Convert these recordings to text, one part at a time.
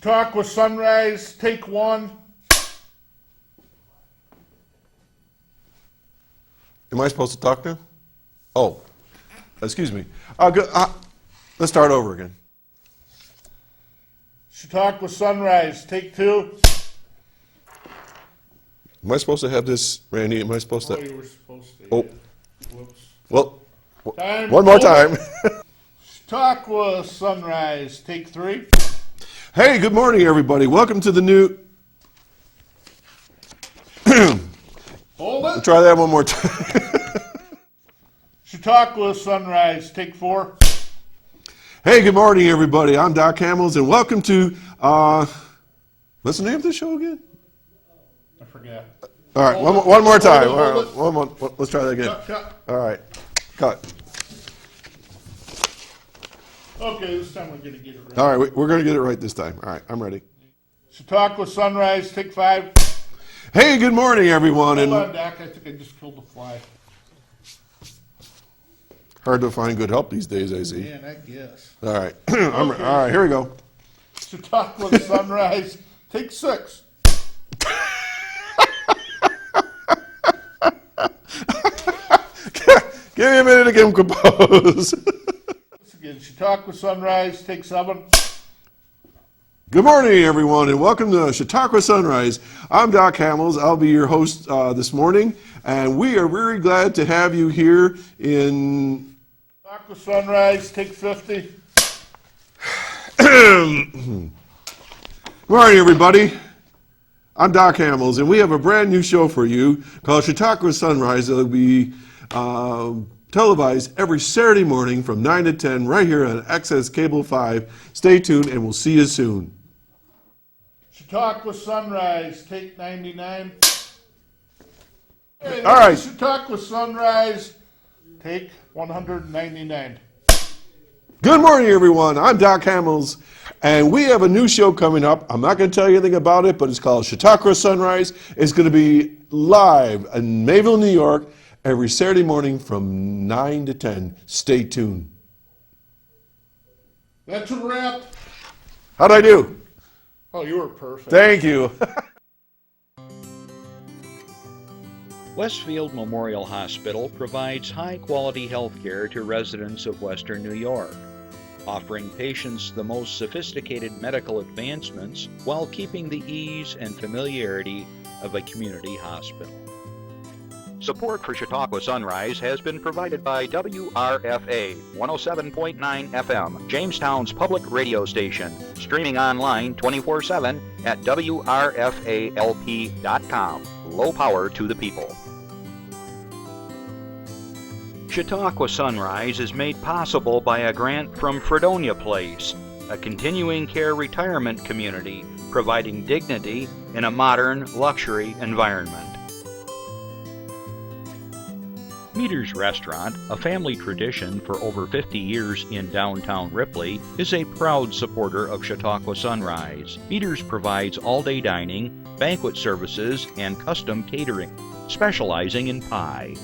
Chautauqua Sunrise, take one. Am I supposed to talk now? Oh, excuse me. Let's start over again. Chautauqua Sunrise, take two. Am I supposed to have this, Randy? Am I supposed Oh, to? you were supposed to. Oh, Yeah. Whoops. well, Time one more over. time. Chautauqua Sunrise, take three. Hey, good morning, everybody. Welcome to the new. Hold it. Try that one more time. Chautauqua Sunrise, take four. Hey, good morning, everybody. I'm Doc Hamels, and welcome to. What's the name of the show again? I forget. All right, Hold it. one more time. Hold All it. right, one more. Let's try that again. Cut. All right, cut. Okay, this time we're going to get it right. All right, we're going to get it right this time. All right, I'm ready. Chautauqua Sunrise, take five. Hey, good morning, everyone. Hold And on, Doc. I think I just killed a fly. hard to find good help these days, I see. Man, I guess. All right, all right, here we go. Chautauqua Sunrise, take six. Give me a minute to get him composed. Once again, Chautauqua Sunrise, take seven. Good morning, everyone, and welcome to Chautauqua Sunrise. I'm Doc Hamels. I'll be your host this morning, and we are very glad to have you here in... Chautauqua Sunrise, take 50. Good morning, everybody. I'm Doc Hamels, and we have a brand new show for you called Chautauqua Sunrise. It'll be televised every Saturday morning from 9 to 10 right here on Access Cable 5. Stay tuned, and we'll see you soon. Chautauqua Sunrise, take 99. Hey, All right. Chautauqua Sunrise, take 199. Good morning, everyone. I'm Doc Hamels, and we have a new show coming up. I'm not going to tell you anything about it, but it's called Chautauqua Sunrise. It's going to be live in Mayville, New York, every Saturday morning from 9 to 10. Stay tuned. That's a wrap. How'd I do? Oh, you were perfect. Thank you. Westfield Memorial Hospital provides high-quality health care to residents of Western New York, offering patients the most sophisticated medical advancements while keeping the ease and familiarity of a community hospital. Support for Chautauqua Sunrise has been provided by WRFA 107.9 FM, Jamestown's public radio station, streaming online 24/7 at WRFALP.com. Low power to the people. Chautauqua Sunrise is made possible by a grant from Fredonia Place, a continuing care retirement community providing dignity in a modern luxury environment. Meter's Restaurant, a family tradition for over 50 years in downtown Ripley, is a proud supporter of Chautauqua Sunrise. Meter's provides all-day dining, banquet services, and custom catering, specializing in pie.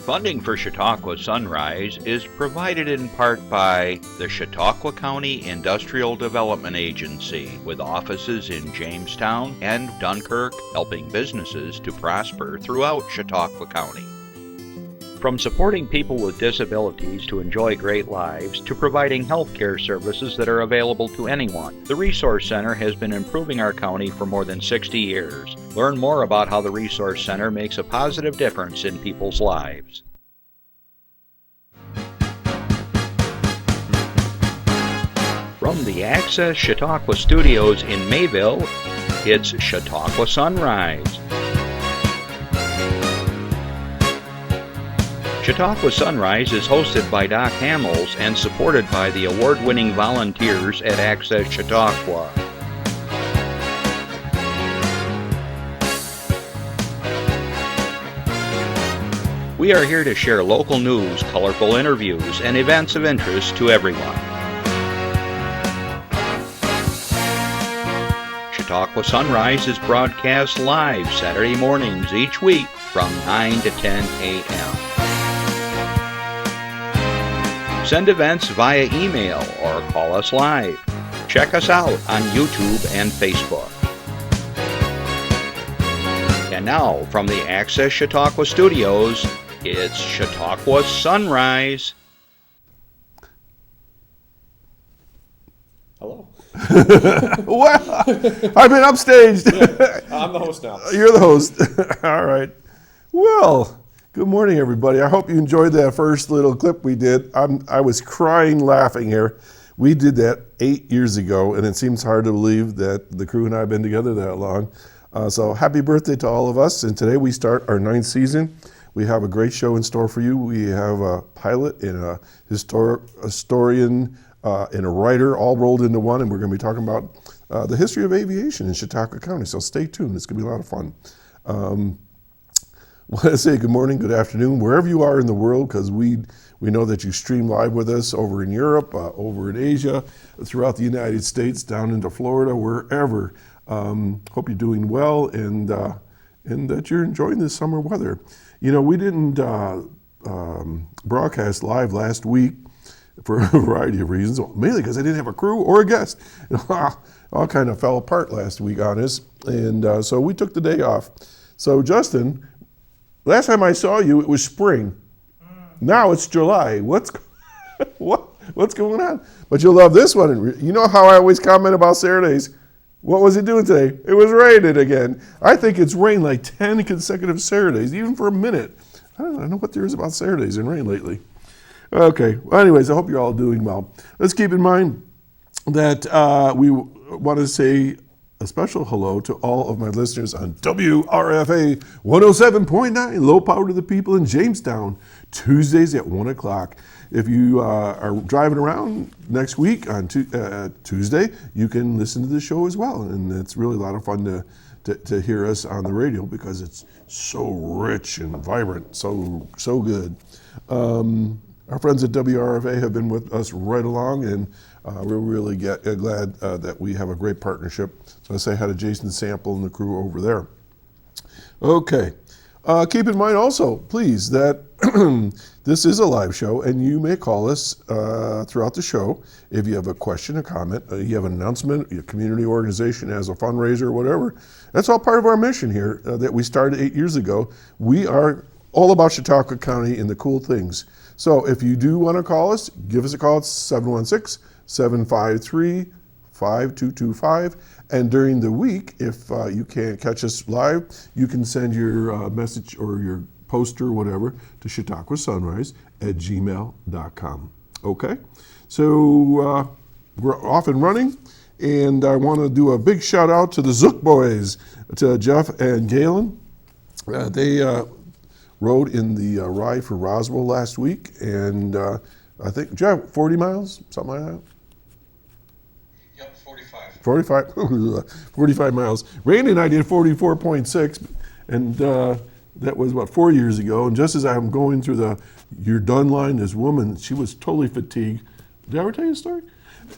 Funding for Chautauqua Sunrise is provided in part by the Chautauqua County Industrial Development Agency, with offices in Jamestown and Dunkirk, helping businesses to prosper throughout Chautauqua County. From supporting people with disabilities to enjoy great lives to providing health care services that are available to anyone, the Resource Center has been improving our county for more than 60 years. Learn more about how the Resource Center makes a positive difference in people's lives. From the Access Chautauqua Studios in Mayville, it's Chautauqua Sunrise. Chautauqua Sunrise is hosted by Doc Hamels and supported by the award-winning volunteers at Access Chautauqua. We are here to share local news, colorful interviews, and events of interest to everyone. Chautauqua Sunrise is broadcast live Saturday mornings each week from 9 to 10 a.m. Send events via email or call us live. Check us out on YouTube and Facebook. And now, from the Access Chautauqua Studios, it's Chautauqua Sunrise. Hello. Well, I've been upstaged. I'm the host now. You're the host. All right. Well, good morning, everybody. I hope you enjoyed that first little clip we did. I was crying laughing here. We did that 8 years ago, and it seems hard to believe that the crew and I have been together that long. So happy birthday to all of us. And today we start our 9th season. We have a great show in store for you. We have a pilot and a historian and a writer all rolled into one, and we're going to be talking about the history of aviation in Chautauqua County. So stay tuned. It's going to be a lot of fun. I want to say good morning, good afternoon, wherever you are in the world, because we know that you stream live with us over in Europe, over in Asia, throughout the United States, down into Florida, wherever. Hope you're doing well and that you're enjoying this summer weather. You know, we didn't broadcast live last week for a variety of reasons, mainly because I didn't have a crew or a guest. All kind of fell apart last week on us, and so we took the day off. So Justin, last time I saw you, it was spring. Now it's July. What's going on? But you'll love this one. You know how I always comment about Saturdays. What was it doing today? It was raining again. I think it's rained like 10 consecutive Saturdays, even for a minute. I don't know what there is about Saturdays and rain lately. Okay, well, anyways, I hope you're all doing well. Let's keep in mind that we want to say a special hello to all of my listeners on WRFA 107.9, low power to the people in Jamestown, Tuesdays at 1 o'clock. If you are driving around next week on Tuesday, you can listen to the show as well. And it's really a lot of fun to hear us on the radio because it's so rich and vibrant, so good. Our friends at WRFA have been with us right along, and we're really glad that we have a great partnership. So I say hi to Jason Sample and the crew over there. Okay. Keep in mind also, please, that this is a live show, and you may call us throughout the show if you have a question, a comment, you have an announcement, your community organization has a fundraiser, whatever. That's all part of our mission here that we started 8 years ago. We are all about Chautauqua County and the cool things. So if you do want to call us, give us a call at 716-753-5225. And during the week, if you can't catch us live, you can send your message or your poster or whatever to chautauquasunrise@gmail.com. Okay? So we're off and running, and I want to do a big shout out to the Zook boys, to Jeff and Galen. They rode in the ride for Roswell last week, and I think, Jeff, 40 miles, something like that? Yep, 45. 45 miles. Randy and I did 44.6, and that was, 4 years ago. And just as I'm going through you're done line, this woman, she was totally fatigued. Did I ever tell you a story?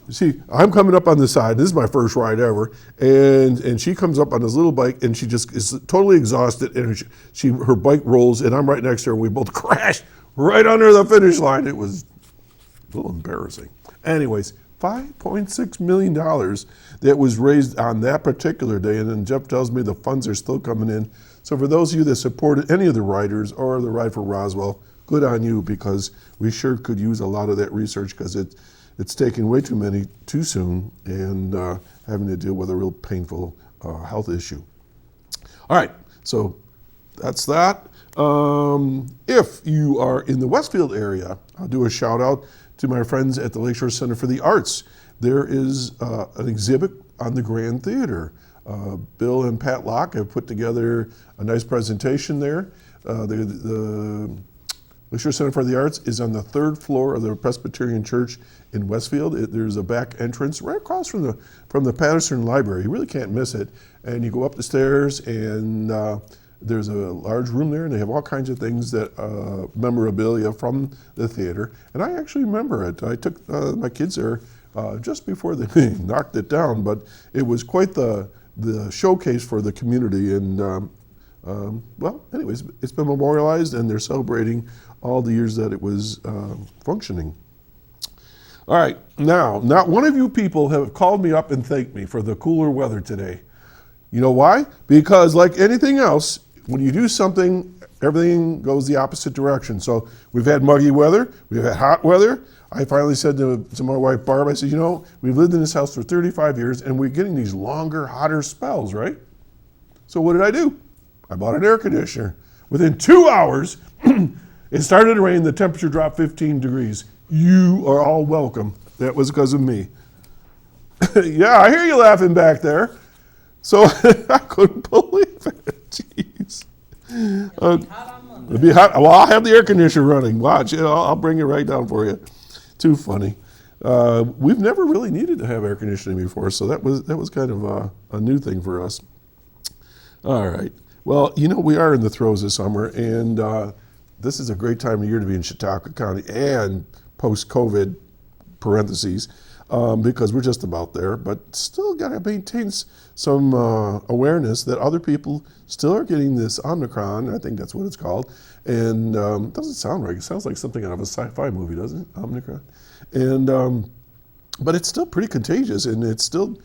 See, I'm coming up on the side. This is my first ride ever, and she comes up on this little bike, and she just is totally exhausted, and her bike rolls, and I'm right next to her, and we both crashed right under the finish line. It was a little embarrassing. Anyways, $5.6 million that was raised on that particular day, and then Jeff tells me the funds are still coming in. So for those of you that supported any of the riders or the Ride for Roswell, good on you, because we sure could use a lot of that research, because it's taken way too many too soon, and having to deal with a real painful health issue. All right, so that's that. If you are in the Westfield area, I'll do a shout out to my friends at the Lakeshore Center for the Arts. There is an exhibit on the Grand Theater. Bill and Pat Locke have put together a nice presentation there. The Lakeshore Center for the Arts is on the 3rd floor of the Presbyterian Church in Westfield. There's a back entrance right across from the Patterson Library. You really can't miss it. And you go up the stairs, and there's a large room there, and they have all kinds of things that memorabilia from the theater. And I actually remember it. I took my kids there just before they knocked it down, but it was quite the showcase for the community. And well, anyways, it's been memorialized, and they're celebrating all the years that it was functioning. All right, now, not one of you people have called me up and thanked me for the cooler weather today. You know why? Because like anything else, when you do something, everything goes the opposite direction. So we've had muggy weather, we've had hot weather. I finally said to my wife, Barb, I said, you know, we've lived in this house for 35 years and we're getting these longer, hotter spells, right? So what did I do? I bought an air conditioner. Within 2 hours, it started to rain, the temperature dropped 15 degrees. You are all welcome. That was because of me. Yeah, I hear you laughing back there. So I couldn't believe it. Jeez. It'll be hot. Well, I'll have the air conditioner running. Watch. I'll bring it right down for you. Too funny. We've never really needed to have air conditioning before, so that was kind of a new thing for us. All right. Well, you know, we are in the throes of summer, and this is a great time of year to be in Chautauqua County and post-COVID parentheses, because we're just about there, but still got to maintain some awareness that other people still are getting this Omicron, I think that's what it's called, and it doesn't sound right. It sounds like something out of a sci-fi movie, doesn't it? Omicron. And, but it's still pretty contagious, and it's still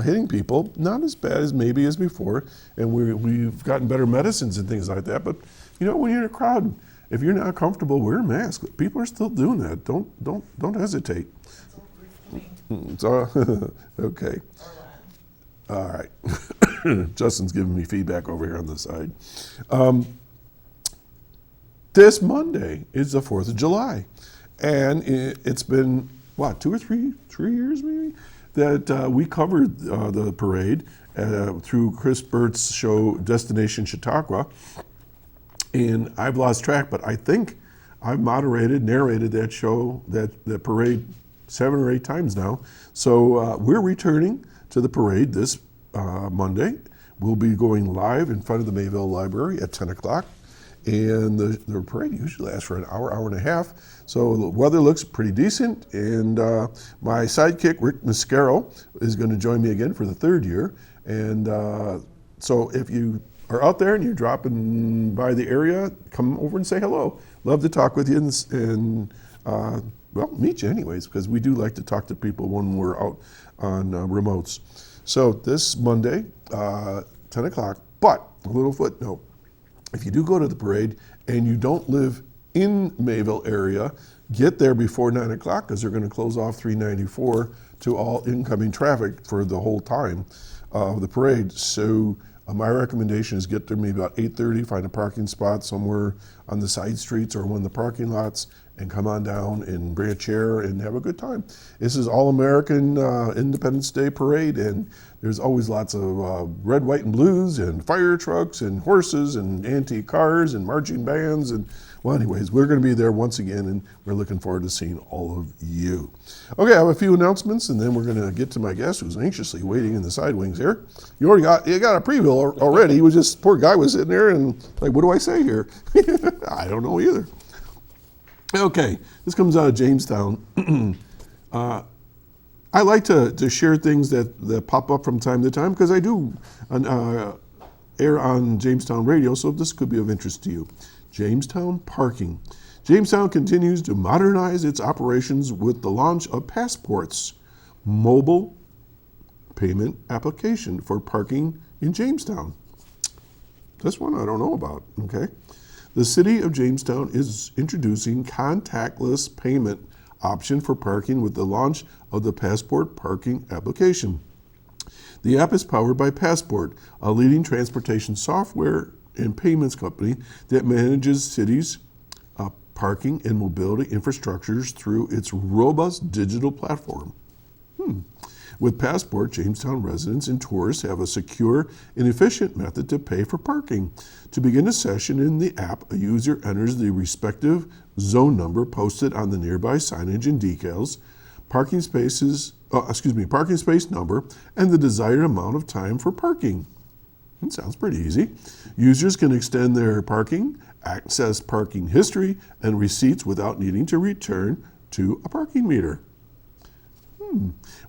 hitting people, not as bad as maybe as before, and we've gotten better medicines and things like that, but you know, when you're in a crowd, if you're not comfortable, wear a mask. People are still doing that. Don't hesitate. It's all, okay. All right. Justin's giving me feedback over here on the side. This Monday is the 4th of July. And it's been, what, 2 or 3 years maybe, that we covered the parade through Chris Burt's show Destination Chautauqua. And I've lost track, but I think I've narrated that show, that parade 7 or 8 times now. So we're returning to the parade this Monday. We'll be going live in front of the Mayville Library at 10 o'clock. And the parade usually lasts for an hour, hour and a half. So the weather looks pretty decent. And my sidekick, Rick Mascaro, is going to join me again for the 3rd year. And so if you are out there and you're dropping by the area, come over and say hello. Love to talk with you and well, meet you anyways, because we do like to talk to people when we're out on remotes. So this Monday, 10 o'clock, but a little footnote. If you do go to the parade and you don't live in Mayville area, get there before 9 o'clock because they're going to close off 394 to all incoming traffic for the whole time of the parade. So my recommendation is get there maybe about 8:30, find a parking spot somewhere on the side streets or one of the parking lots, and come on down and bring a chair and have a good time. This is All-American Independence Day Parade, and there's always lots of red, white, and blues, and fire trucks, and horses, and antique cars, and marching bands, and well, anyways, we're going to be there once again, and we're looking forward to seeing all of you. Okay, I have a few announcements, and then we're going to get to my guest who's anxiously waiting in the side wings here. You got a preview already. He was just, poor guy was sitting there and like, what do I say here? I don't know either. Okay, this comes out of Jamestown. I like to share things that pop up from time to time because I do air on Jamestown radio, so this could be of interest to you. Jamestown Parking. Jamestown continues to modernize its operations with the launch of Passport's mobile payment application for parking in Jamestown. This one I don't know about, okay? The city of Jamestown is introducing contactless payment option for parking with the launch of the Passport parking application. The app is powered by Passport, a leading transportation software and payments company that manages cities' parking and mobility infrastructures through its robust digital platform. With Passport, Jamestown residents and tourists have a secure and efficient method to pay for parking. To begin a session in the app, a user enters the respective zone number posted on the nearby signage and decals, parking space number, and the desired amount of time for parking. It sounds pretty easy. Users can extend their parking, access parking history, and receipts without needing to return to a parking meter.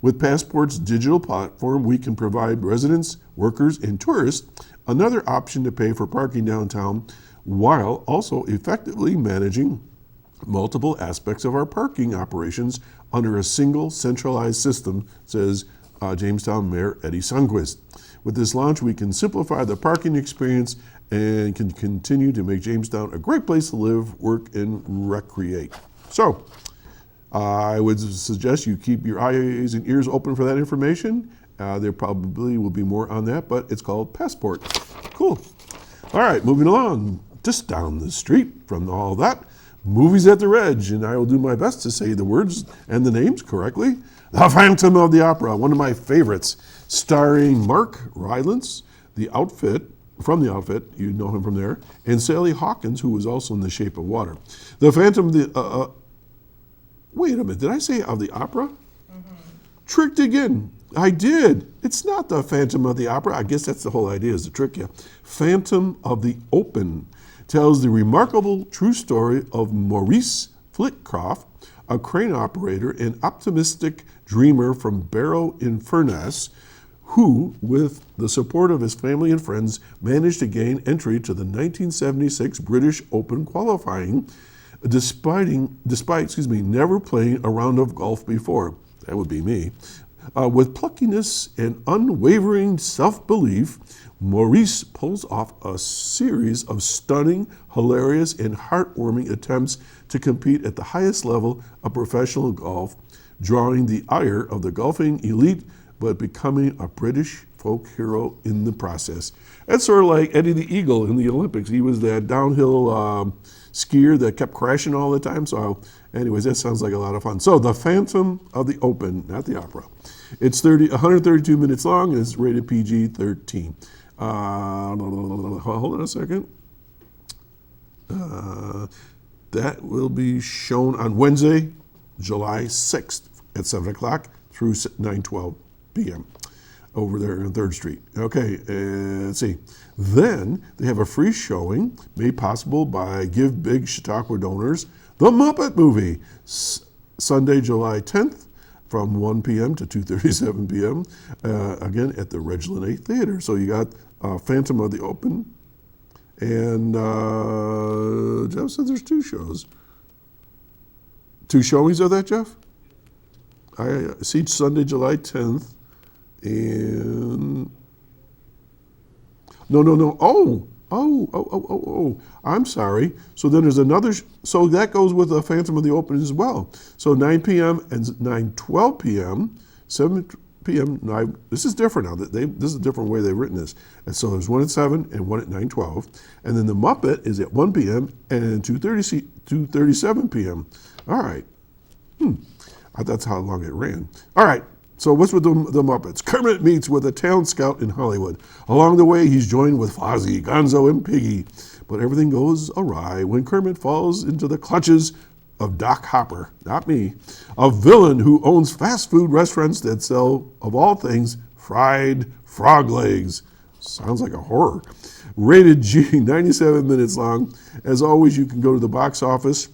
With Passport's digital platform, we can provide residents, workers, and tourists another option to pay for parking downtown while also effectively managing multiple aspects of our parking operations under a single centralized system, says Jamestown Mayor Eddie Sundquist. With this launch, we can simplify the parking experience and can continue to make Jamestown a great place to live, work, and recreate. So, I would suggest you keep your eyes and ears open for that information. There probably will be more on that, but it's called Passport. Cool. All right, moving along. Just down the street from all that, Movies at the Reg, and I will do my best to say the words and the names correctly. The Phantom of the Opera, one of my favorites, starring Mark Rylance, from the outfit, you know him from there, and Sally Hawkins, who was also in The Shape of Water. The Phantom of the, wait a minute, did I say of the opera? Tricked again. I did. It's not the Phantom of the Opera. I guess that's the whole idea, is to trick you. Phantom of the Open tells the remarkable true story of Maurice Flitcroft, a crane operator and optimistic dreamer from Barrow-in-Furness, who, with the support of his family and friends, managed to gain entry to the 1976 British Open qualifying, despite never playing a round of golf before. That would be me. With pluckiness and unwavering self-belief, Maurice pulls off a series of stunning, hilarious, and heartwarming attempts to compete at the highest level of professional golf, drawing the ire of the golfing elite, but becoming a British folk hero in the process. That's sort of like Eddie the Eagle in the Olympics. He was that downhill skier that kept crashing all the time. So anyways, that sounds like a lot of fun. So The Phantom of the Open, not the opera. It's 132 minutes long and it's rated PG-13. Hold on a second. That will be shown on Wednesday, July 6th at 7 o'clock through 9:12 p.m. over there on 3rd Street. Okay, let's see. Then they have a free showing made possible by Give Big Chautauqua donors, The Muppet Movie, Sunday, July 10th from 1 p.m. to 2:37 p.m., again at the Reg Linnae Theater. So you got Phantom of the Open, and Jeff said there's 2 shows. 2 showings of that, Jeff? I see Sunday, July 10th, and no. Oh, I'm sorry. So then there's another, so that goes with the Phantom of the Open as well. So 9 p.m. and 9:12 p.m., 7 p.m. Now, this is different now. This is a different way they've written this. And so there's one at 7 and one at 9:12. And then the Muppet is at 1 p.m. and 2:37 p.m. All right. That's how long it ran. All right. So what's with the Muppets? Kermit meets with a talent scout in Hollywood. Along the way, he's joined with Fozzie, Gonzo, and Piggy. But everything goes awry when Kermit falls into the clutches of Doc Hopper, not me, a villain who owns fast food restaurants that sell, of all things, fried frog legs. Sounds like a horror. Rated G, 97 minutes long. As always, you can go to the box office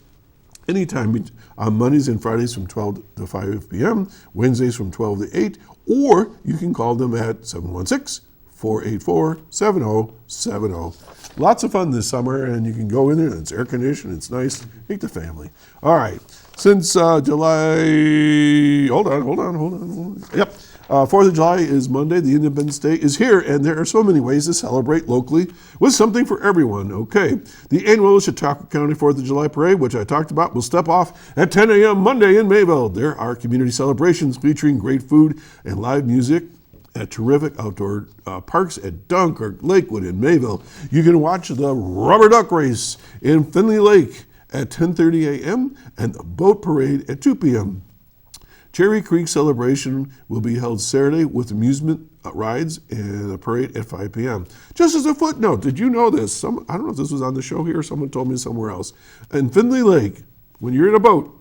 anytime on Mondays and Fridays from 12 to 5 p.m., Wednesdays from 12 to 8, or you can call them at 716-484-7070. Lots of fun this summer, and you can go in there, and it's air conditioned, it's nice, take the family. All right, since July, hold on. Yep, 4th of July is Monday, the Independence Day is here, and there are so many ways to celebrate locally with something for everyone. Okay, the annual Chautauqua County 4th of July Parade, which I talked about, will step off at 10 a.m. Monday in Mayville. There are community celebrations featuring great food and live music at terrific outdoor parks at Dunkirk, Lakewood, and Mayville. You can watch the rubber duck race in Finley Lake at 10:30 a.m. and the boat parade at 2 p.m. Cherry Creek celebration will be held Saturday with amusement rides and a parade at 5 p.m. Just as a footnote, did you know this? I don't know if this was on the show here or someone told me somewhere else. In Finley Lake, when you're in a boat,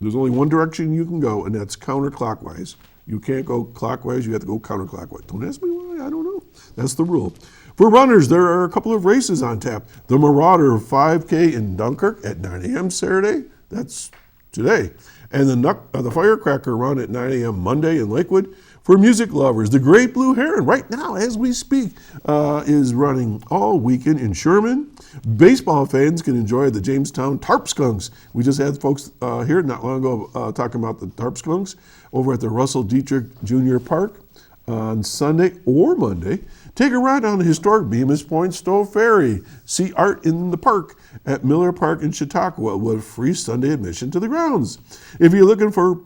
there's only one direction you can go, and that's counterclockwise. You can't go clockwise, you have to go counterclockwise. Don't ask me why, I don't know. That's the rule. For runners, there are a couple of races on tap. The Marauder 5K in Dunkirk at 9 a.m. Saturday, that's today. And the Firecracker Run at 9 a.m. Monday in Lakewood. For music lovers, the Great Blue Heron, right now as we speak, is running all weekend in Sherman. Baseball fans can enjoy the Jamestown Tarp Skunks. We just had folks here not long ago talking about the Tarp Skunks over at the Russell Dietrich Jr. Park on Sunday or Monday. Take a ride on the historic Bemis Point Stowe Ferry. See art in the park at Miller Park in Chautauqua with free Sunday admission to the grounds. If you're looking for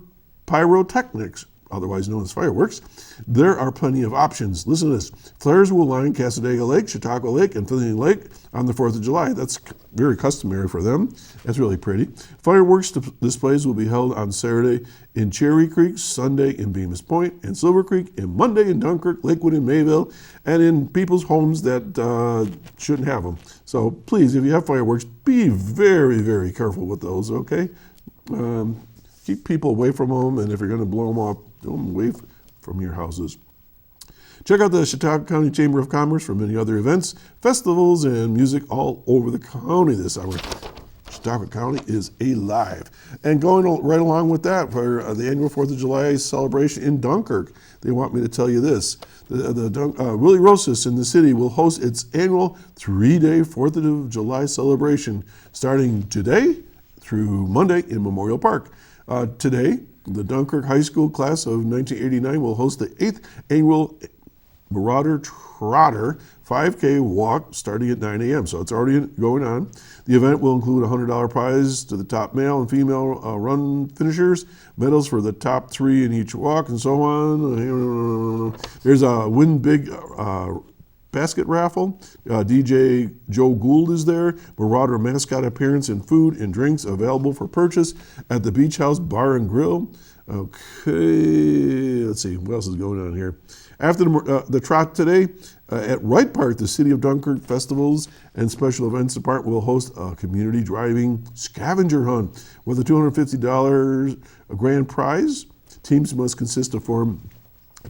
pyrotechnics, otherwise known as fireworks, there are plenty of options. Listen to this. Flares will line Cassadaga Lake, Chautauqua Lake, and Findlay Lake on the 4th of July. That's very customary for them. That's really pretty. Fireworks displays will be held on Saturday in Cherry Creek, Sunday in Bemis Point and Silver Creek, and Monday in Dunkirk, Lakewood, and Mayville, and in people's homes that shouldn't have them. So please, if you have fireworks, be very, very careful with those, okay? Keep people away from them, and if you're going to blow them off, do them away from your houses. Check out the Chautauqua County Chamber of Commerce for many other events, festivals, and music all over the county this summer. Chautauqua County is alive. And going right along with that, for the annual 4th of July celebration in Dunkirk, they want me to tell you this. Willie Rosas in the city will host its annual 3-day 4th of July celebration starting today through Monday in Memorial Park. Today, the Dunkirk High School class of 1989 will host the 8th annual Marauder Trotter 5K walk starting at 9 a.m. So it's already going on. The event will include a $100 prize to the top male and female run finishers, medals for the top 3 in each walk, and so on. There's a Win Big basket raffle. DJ Joe Gould is there. Marauder mascot appearance and food and drinks available for purchase at the Beach House Bar and Grill. Okay, let's see, what else is going on here? After the trot today, at Wright Park, the City of Dunkirk Festivals and Special Events Department will host a community driving scavenger hunt with a $250 grand prize. Teams must consist of 4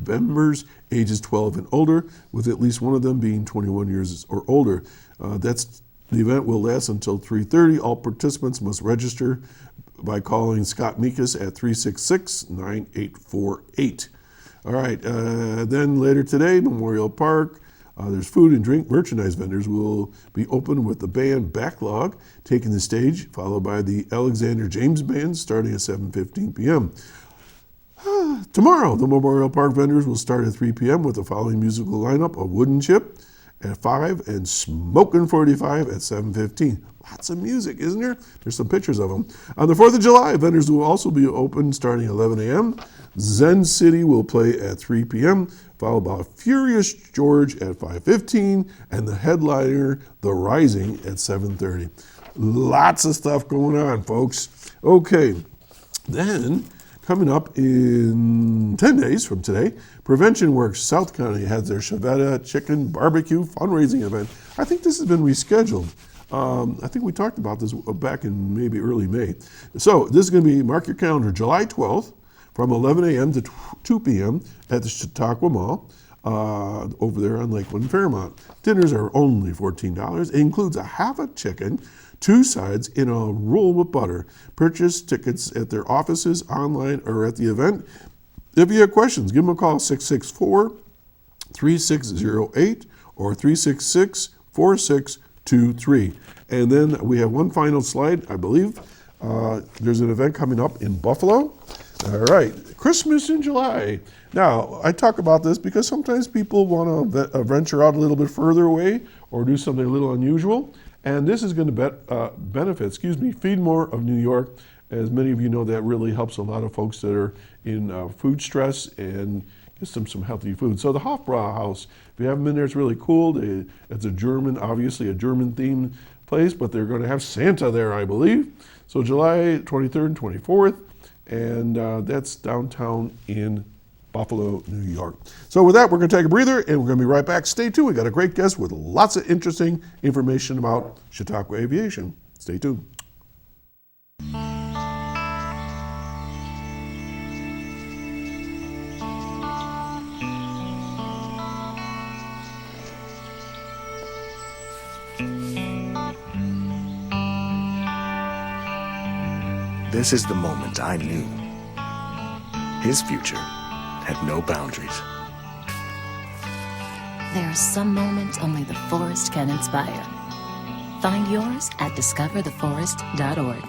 members ages 12 and older, with at least one of them being 21 years or older. The event will last until 3:30. All participants must register by calling Scott Mikas at 366-9848. All right, then later today, Memorial Park, there's food and drink merchandise vendors will be open with the band Backlog taking the stage, followed by the Alexander James Band starting at 7:15 p.m. Tomorrow, the Memorial Park vendors will start at 3 p.m. with the following musical lineup of Wooden Chip at 5 and Smokin' 45 at 7:15. Lots of music, isn't there? There's some pictures of them. On the 4th of July, vendors will also be open starting at 11 a.m. Zen City will play at 3 p.m., followed by Furious George at 5:15, and the headliner, The Rising, at 7:30. Lots of stuff going on, folks. Okay, then coming up in 10 days from today, Prevention Works South County has their Chevetta Chicken Barbecue fundraising event. I think this has been rescheduled. I think we talked about this back in maybe early May. So this is going to be, mark your calendar, July 12th from 11 a.m. to 2 p.m. at the Chautauqua Mall over there on Lakewood and Fairmont. Dinners are only $14. It includes a half a chicken, 2 sides in a roll with butter. Purchase tickets at their offices, online, or at the event. If you have questions, give them a call, 664-3608 or 366-4623. And then we have one final slide, I believe. There's an event coming up in Buffalo. All right, Christmas in July. Now, I talk about this because sometimes people want to venture out a little bit further away or do something a little unusual. And this is going to benefit, Feed More of New York. As many of you know, that really helps a lot of folks that are in food stress and gives them some healthy food. So the Hofbrauhaus, if you haven't been there, it's really cool. It's a German, obviously a German-themed place, but they're going to have Santa there, I believe. So July 23rd and 24th, and that's downtown in Buffalo, New York. So with that, we're going to take a breather, and we're going to be right back. Stay tuned. We got a great guest with lots of interesting information about Chautauqua aviation. Stay tuned. This is the moment I knew. His future had no boundaries. There are some moments only the forest can inspire. Find yours at discovertheforest.org.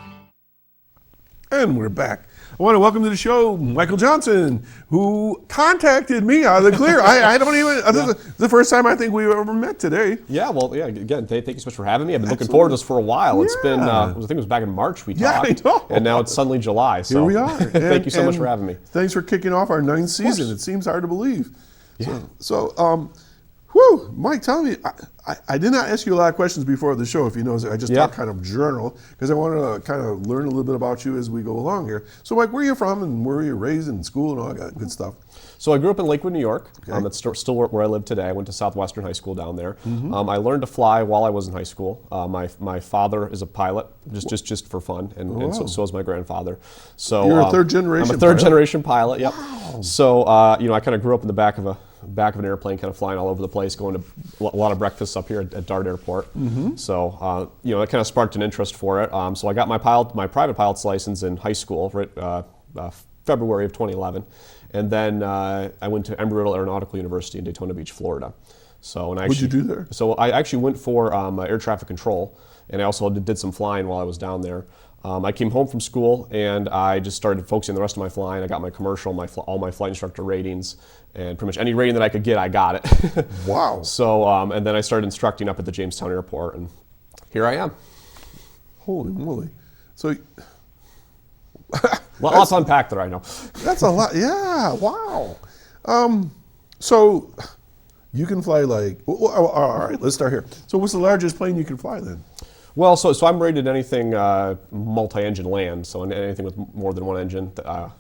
And we're back. I want to welcome to the show Michael Johnson, who contacted me out of the clear. I don't even, this is the first time I think we've ever met today. Yeah, well, yeah, again, thank you so much for having me. I've been looking forward to this for a while. It's been, I think it was back in March we talked. I know. And now it's suddenly July. So Here we are. thank you so much for having me. Thanks for kicking off our 9th season. It seems hard to believe. Yeah. Whew, Mike, tell me, I did not ask you a lot of questions before the show, if you know. I just talk kind of journal, because I want to kind of learn a little bit about you as we go along here. So, Mike, where are you from, and where were you raised in school and all that good stuff? So I grew up in Lakewood, New York. It's still where I live today. I went to Southwestern High School down there. I learned to fly while I was in high school. My father is a pilot, just for fun, and so is my grandfather. So you're a third generation. I'm a third generation pilot. Yep. Wow. So I kind of grew up in the back of an airplane, kind of flying all over the place, going to a lot of breakfasts up here at Dart Airport. So that kind of sparked an interest for it. So I got my private pilot's license in high school, February of 2011. And then I went to Embry-Riddle Aeronautical University in Daytona Beach, Florida. So, what did you do there? So I actually went for air traffic control, and I also did some flying while I was down there. I came home from school, and I just started focusing on the rest of my flying. I got my commercial, all my flight instructor ratings, and pretty much any rating that I could get, I got it. Wow. So, and then I started instructing up at the Jamestown Airport, and here I am. Holy moly. So... Lots to unpack there, I know. That's a lot. Yeah, wow. So you can fly all right, let's start here. So what's the largest plane you can fly then? Well, so I'm rated anything multi-engine land, so anything with more than one engine,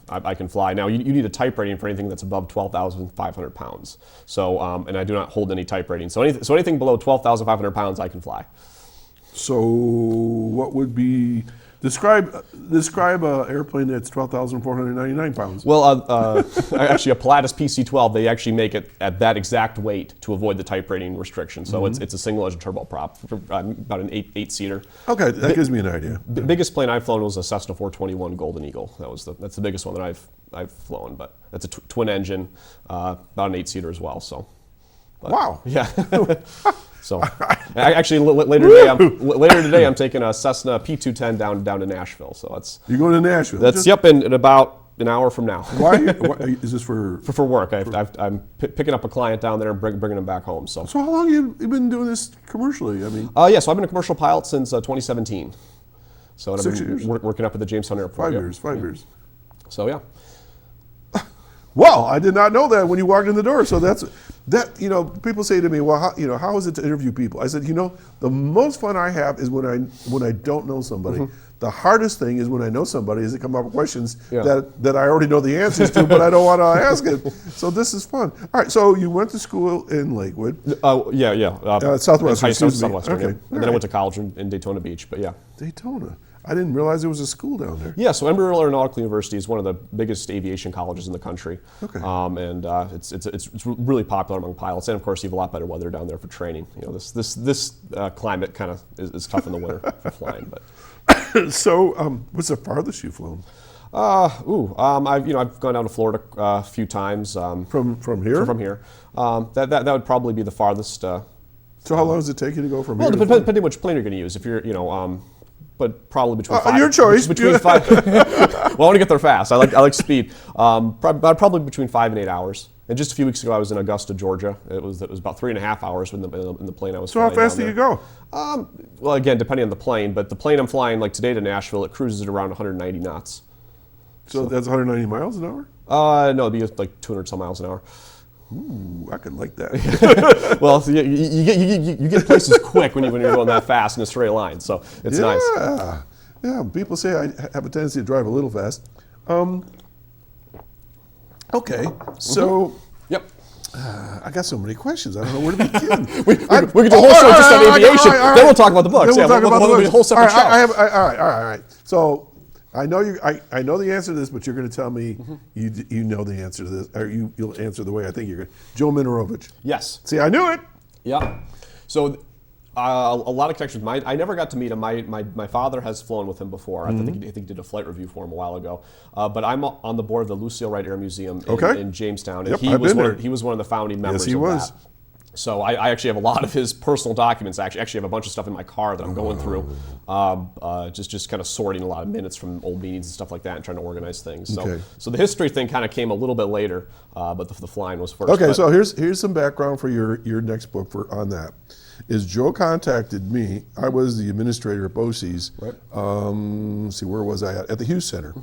I can fly. Now, you need a type rating for anything that's above 12,500 pounds. So, and I do not hold any type rating. So anything below 12,500 pounds, I can fly. So what would be... Describe an airplane that's 12,499 pounds. Well, actually, a Pilatus PC-12, they actually make it at that exact weight to avoid the type rating restriction. So it's a single-engine turboprop, about an eight-seater. Okay, that gives me an idea. The biggest plane I've flown was a Cessna 421 Golden Eagle. That's the biggest one that I've flown, but that's a twin engine, about an eight-seater as well. So. Wow. Yeah. So, actually, later today, I'm taking a Cessna P210 down to Nashville. So you're going to Nashville. That's in about an hour from now. Why is this for work? I'm picking up a client down there and bringing them back home. So how long have you been doing this commercially? I mean, so I've been a commercial pilot since 2017. So I've been working up at the Jamestown Airport. 5 years. So yeah. Well, I did not know that when you walked in the door. So people say to me, well, how is it to interview people? I said, the most fun I have is when I don't know somebody. The hardest thing is when I know somebody is to come up with questions that I already know the answers to, but I don't want to ask it. So this is fun. All right, so you went to school in Lakewood. Southwestern, Southwestern, Okay. And then I went to college in Daytona Beach, but yeah. Daytona. I didn't realize there was a school down there. Yeah, so Embry-Riddle Aeronautical University is one of the biggest aviation colleges in the country. Okay. And it's really popular among pilots, and of course you have a lot better weather down there for training. This climate kind of is tough in the winter for flying. But so, what's the farthest you've flown? I've gone down to Florida a few times. From here? From here. That would probably be the farthest. So how long does it take you to go from here? Well, depending which plane you're going to use. If you're, but probably between five. Your choice. Between 5. Well, I want to get there fast. I like speed. Probably between 5 and 8 hours. And just a few weeks ago, I was in Augusta, Georgia. It was about 3.5 hours in the plane I was flying. So how fast do you go? Well, again, depending on the plane. But the plane I'm flying, like today to Nashville, it cruises at around 190 knots. So that's 190 miles an hour? No, it'd be like 200 some miles an hour. Ooh, I could like that. Well, you get places quick when you're going that fast in a straight line, so it's nice. Yeah, people say I have a tendency to drive a little fast. Okay, so Yep. I got so many questions. I don't know where to begin. we could do a whole show just on aviation. Then we'll talk about the books. Then we'll talk about the books. A whole separate show. All right. So I know I know the answer to this, but you're going to tell me you know the answer to this, or you'll answer the way I think you're going to. Joe Minorovich. Yes. See, I knew it. Yeah. So A lot of connections. I never got to meet him. My father has flown with him before. I think he did a flight review for him a while ago. But I'm on the board of the Lucille Wright Air Museum in Jamestown. And Yep, I've been there. he was one of the founding members Yes, he of was. that. So I actually have a lot of his personal documents. I actually have a bunch of stuff in my car that I'm going through, just kind of sorting a lot of minutes from old meetings and stuff like that and trying to organize things. Okay. So the history thing kind of came a little bit later, but the flying was first. Okay, But- so here's some background for your next book on that. Is Joe contacted me? I was the administrator at BOCES. Right. See, where was I at the Hughes Center?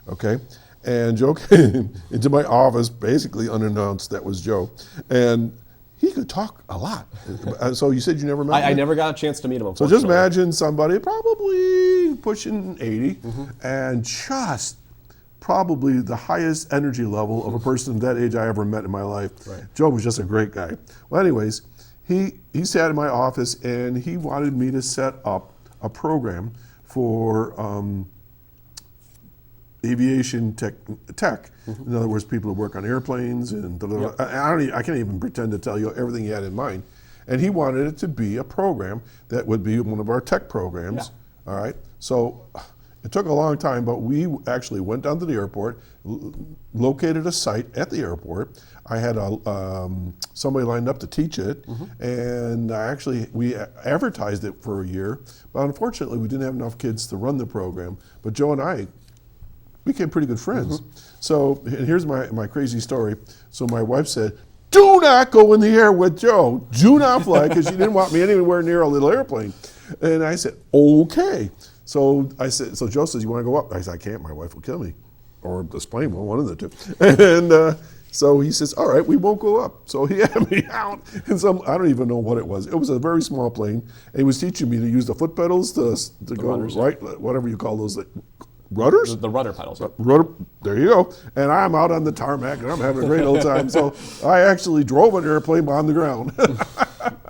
Okay, and Joe came into my office basically unannounced. That was Joe, and he could talk a lot. So you said you never met him? I never got a chance to meet him. So just imagine somebody probably pushing 80 and just probably the highest energy level of a person that age I ever met in my life. Right. Joe was just a great guy. Well, anyways, he sat in my office and he wanted me to set up a program for aviation tech. In other words, people who work on airplanes and I can't even pretend to tell you everything he had in mind. And he wanted it to be a program that would be one of our tech programs. Yeah. All right. So it took a long time, but we actually went down to the airport, located a site at the airport. I had somebody lined up to teach it, and we advertised it for a year. But unfortunately, we didn't have enough kids to run the program. But Joe and I became pretty good friends. So, and here's my crazy story. So my wife said, "Do not go in the air with Joe. Do not fly," because she didn't want me anywhere near a little airplane. And I said, "Okay." So so Joe says, "You want to go up?" I said, "I can't. My wife will kill me, or this plane will. One of the two." And so he says, "All right, we won't go up." So he had me out in I don't even know what it was. It was a very small plane, and he was teaching me to use the foot pedals to go rudders, right, whatever you call those. Rudders? The rudder pedals. Rudder, there you go. And I'm out on the tarmac, and I'm having a great old time. So I actually drove an airplane on the ground.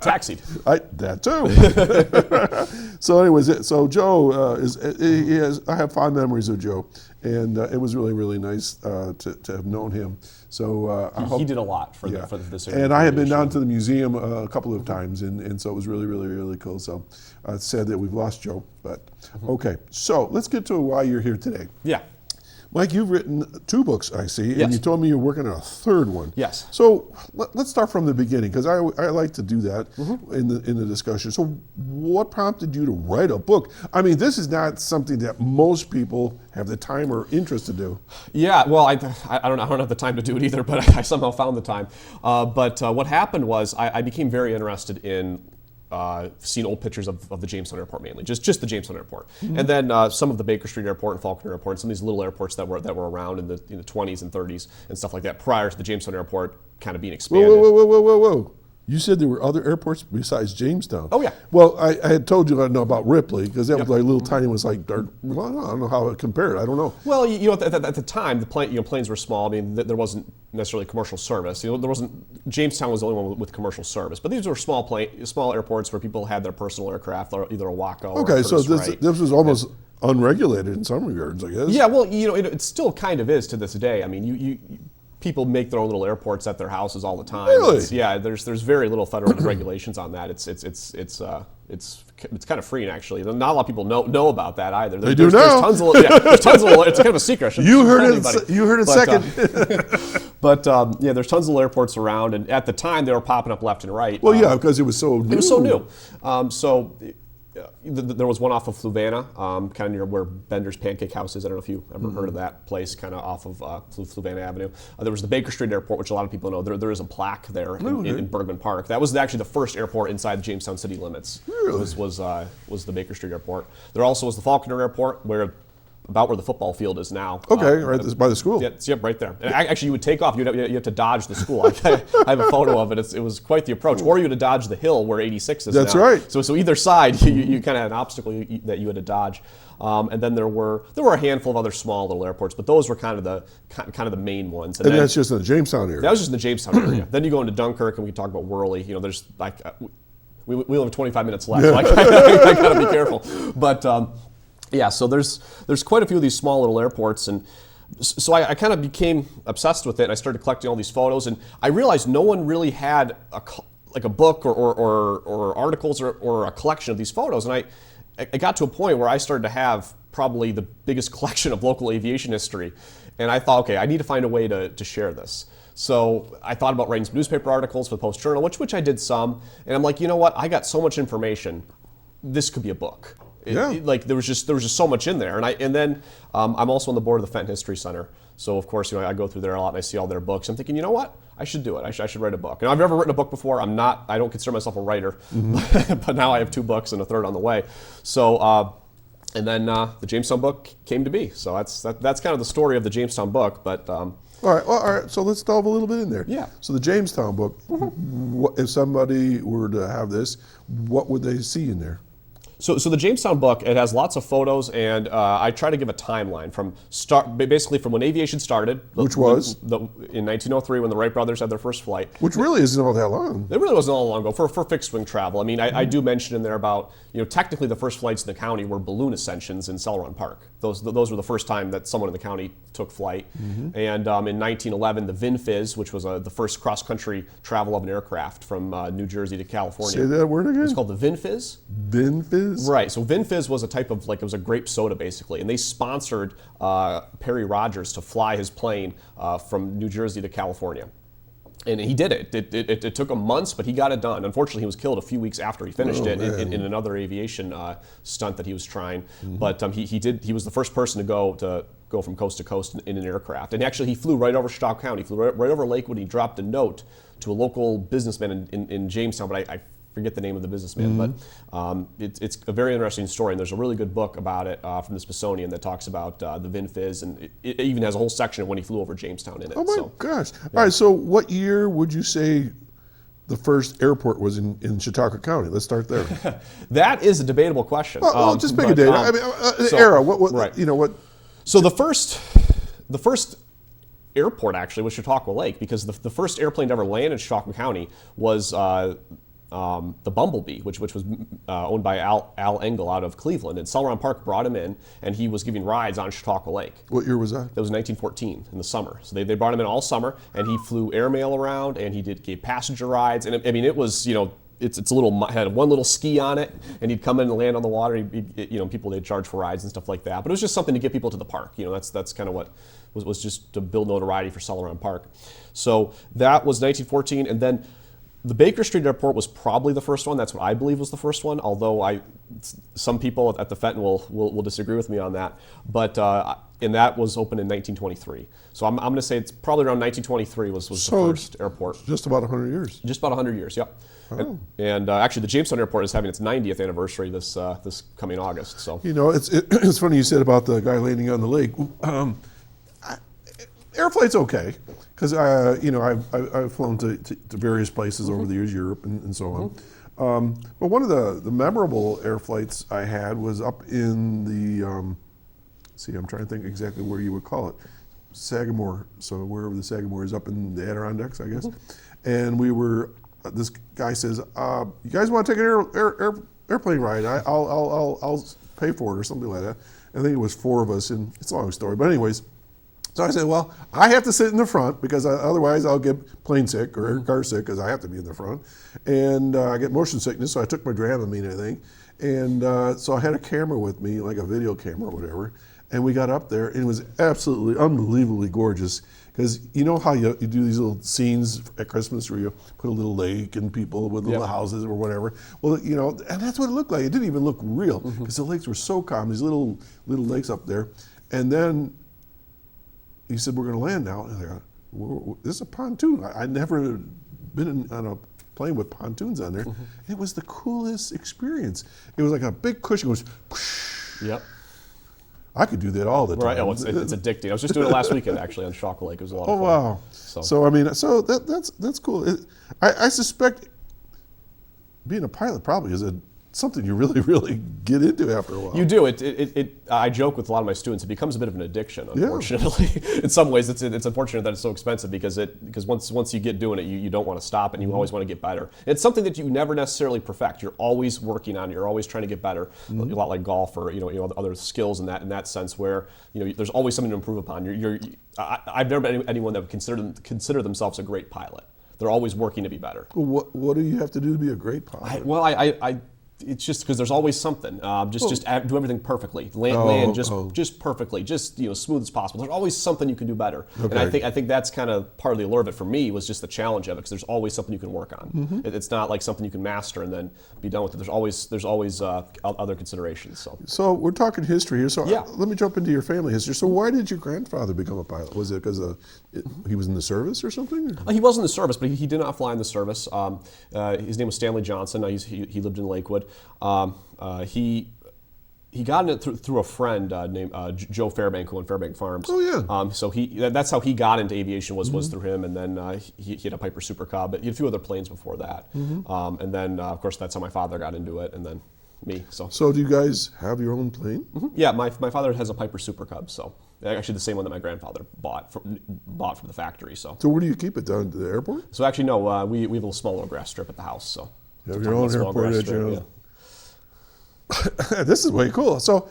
Taxied. That too. So anyways, so Joe I have fond memories of Joe, and it was really, really nice to have known him. So He did a lot for this area. And I had been down to the museum a couple of times, and so it was really, really, really cool. So it's sad that we've lost Joe, but okay. So let's get to why you're here today. Yeah. Mike, you've written 2 books, I see, and Yes. you told me you're working on a 3rd one. Yes. So let's start from the beginning, because I like to do that in the discussion. So what prompted you to write a book? I mean, this is not something that most people have the time or interest to do. Yeah, well, I don't have the time to do it either, but I somehow found the time. But what happened was I became very interested in seen old pictures of the Jamestown Airport mainly, just the Jamestown Airport, and then some of the Baker Street Airport and Faulkner Airport, and some of these little airports that were around in the 20s and 30s and stuff like that prior to the Jamestown Airport kind of being expanded. Whoa. You said there were other airports besides Jamestown. Oh, yeah. Well, I had told you I know about Ripley, because that was like little tiny ones like, well, I don't know how it compared. I don't know. Well, at the time, planes were small. I mean, there wasn't necessarily commercial service. There wasn't. Jamestown was the only one with commercial service, but these were small airports where people had their personal aircraft, or either a Waco. Okay, or so this was almost unregulated in some regards, I guess. Yeah, well, it still kind of is to this day. I mean, you people make their own little airports at their houses all the time. Really? There's very little federal regulations on that. It's kind of freeing, actually. Not a lot of people know about that either. They do now. There's tons of it's kind of a secret. You heard it second. But there's tons of little airports around, and at the time they were popping up left and right. Well, yeah, because it was so new. It was so new. There was one off of Fluvanna, kind of near where Bender's Pancake House is. I don't know if you ever heard of that place, kind of off of Fluvanna Avenue. There was the Baker Street Airport, which a lot of people know. There is a plaque there in Bergman Park. That was actually the first airport inside the Jamestown city limits. Really? Was the Baker Street Airport. There also was the Faulkner Airport, about where the football field is now. Okay, right by the school. Yep, right there. And actually, you would take off. You have to dodge the school. I have a photo of it. It was quite the approach. Or you had to dodge the hill where 86 is That's now. right. So either side, you kind of had an obstacle that you had to dodge. And then there were a handful of other small little airports, but those were kind of the main ones. And that's just in the Jamestown area. That was just in the Jamestown area. Then you go into Dunkirk, and we talk about Worley. There's like we only have 25 minutes left, so I got to be careful. But yeah, so there's quite a few of these small little airports, and so I kind of became obsessed with it, and I started collecting all these photos, and I realized no one really had like a book or articles or a collection of these photos. And I got to a point where I started to have probably the biggest collection of local aviation history. And I thought, okay, I need to find a way to share this. So I thought about writing some newspaper articles for the Post-Journal, which I did some. And I'm like, you know what? I got so much information. This could be a book. Like there was just so much in there. And then I'm also on the board of the Fenton History Center. So of course, I go through there a lot and I see all their books. I'm thinking, you know what? I should do it. I should write a book. And I've never written a book before. I don't consider myself a writer, but now I have 2 books and a third on the way. So. And then the Jamestown book came to be. So that's kind of the story of the Jamestown book. But All right. So let's delve a little bit in there. Yeah. So the Jamestown book, if somebody were to have this, what would they see in there? So the Jamestown book, it has lots of photos, and I try to give a timeline from basically from when aviation started. Which was? In 1903 when the Wright brothers had their first flight. Which really isn't all that long. It really wasn't all long ago for fixed wing travel. I mean, I do mention in there about, technically the first flights in the county were balloon ascensions in Celeron Park. Those were the first time that someone in the county took flight. And in 1911, the VinFizz, which was the first cross-country travel of an aircraft from New Jersey to California. Say that word again? It's called the VinFizz. VinFizz? Right. So VinFizz was a type of, it was a grape soda basically, and they sponsored Perry Rogers to fly his plane from New Jersey to California. And he did it. It took him months, but he got it done. Unfortunately, he was killed a few weeks after he finished it in another aviation stunt that he was trying. But he was the first person to go from coast to coast in an aircraft. And actually, he flew right over Chautauqua County. He flew right over Lakewood. He dropped a note to a local businessman in Jamestown, but I forget the name of the businessman, but it's a very interesting story, and there's a really good book about it from the Smithsonian that talks about the VinFizz, and it even has a whole section of when he flew over Jamestown in it. Oh my gosh. All right, so what year would you say the first airport was in Chautauqua County? Let's start there. That is a debatable question. Well, just pick a date. Era. What? Right. What? So the first airport actually was Chautauqua Lake, because the first airplane to ever land in Chautauqua County was the Bumblebee, which was owned by Al Engel out of Cleveland. And Celeron Park brought him in, and he was giving rides on Chautauqua Lake. What year was that? That was 1914 in the summer. So they brought him in all summer, and he flew airmail around, and he gave passenger rides. And it was, it's a little, had one little ski on it, and he'd come in and land on the water. People, they'd charge for rides and stuff like that. But it was just something to get people to the park. That's kind of what was just to build notoriety for Celeron Park. So that was 1914, and then the Baker Street Airport was probably the first one. That's what I believe was the first one, although some people at the Fenton will disagree with me on that. But and that was opened in 1923. So I'm going to say it's probably around 1923 was the first airport. Just about 100 years. Just about 100 years, yep. Oh. And actually, the Jamestown Airport is having its 90th anniversary this coming August. So it's funny you said about the guy landing on the lake. Airflight's okay, because I've flown to various places over the years, Europe and so on. But one of the memorable air flights I had was up in the, I'm trying to think exactly where you would call it, Sagamore. So wherever the Sagamore is, up in the Adirondacks, I guess. And we were. This guy says, "You guys want to take an airplane ride? I'll pay for it," or something like that. I think it was 4 of us, and it's a long story. But anyways. So I said, well, I have to sit in the front because otherwise I'll get plane sick or car sick because I have to be in the front. And I get motion sickness, so I took my Dramamine, I think. And so I had a camera with me, like a video camera or whatever. And we got up there, and it was absolutely, unbelievably gorgeous. Because you know how you do these little scenes at Christmas where you put a little lake and people with little houses or whatever. Well, and that's what it looked like. It didn't even look real because the lakes were so calm, these little lakes up there. And then he said, "We're going to land now." And I go, "This is a pontoon." I'd never been on a plane with pontoons on there. It was the coolest experience. It was like a big cushion. It was, whoosh. Yep. I could do that all the time. Right. Oh, it's addicting. I was just doing it last weekend actually on Chautauqua Lake. It was a lot of fun. Oh wow. So that's cool. I suspect being a pilot probably is something you really, really get into after a while. You do. I joke with a lot of my students. It becomes a bit of an addiction, unfortunately. In some ways, it's unfortunate that it's so expensive because once you get doing it, you don't want to stop and you always want to get better. It's something that you never necessarily perfect. You're always working on it. You're always trying to get better. A lot like golf or other skills in that sense where there's always something to improve upon. I've never met anyone that would consider themselves a great pilot. they're always working to be better. What do you have to do to be a great pilot? It's just because there's always something. Do everything perfectly. Land just perfectly, just smooth as possible. There's always something you can do better. Okay. And I think that's kind of part of the allure of it for me, was just the challenge of it, because there's always something you can work on. It's not like something you can master and then be done with it. There's always other considerations. So we're talking history here. So Yeah. let me jump into your family history. So why did your grandfather become a pilot? Was it because he was in the service or something? He was in the service, but he did not fly in the service. His name was Stanley Johnson. He lived in Lakewood. He got it through a friend named Joe Fairbank, who owned Fairbank Farms. Oh, yeah. So that's how he got into aviation, was through him, and then he had a Piper Super Cub, but he had a few other planes before that. And then of course that's how my father got into it, and then me. So do you guys have your own plane? Yeah, my father has a Piper Super Cub, so actually the same one that my grandfather bought from the factory. So So where do you keep it, down to the airport? So actually no, we have a little small little grass strip at the house. So You have your own small airport grass at your strip, own. yeah. This is way cool. So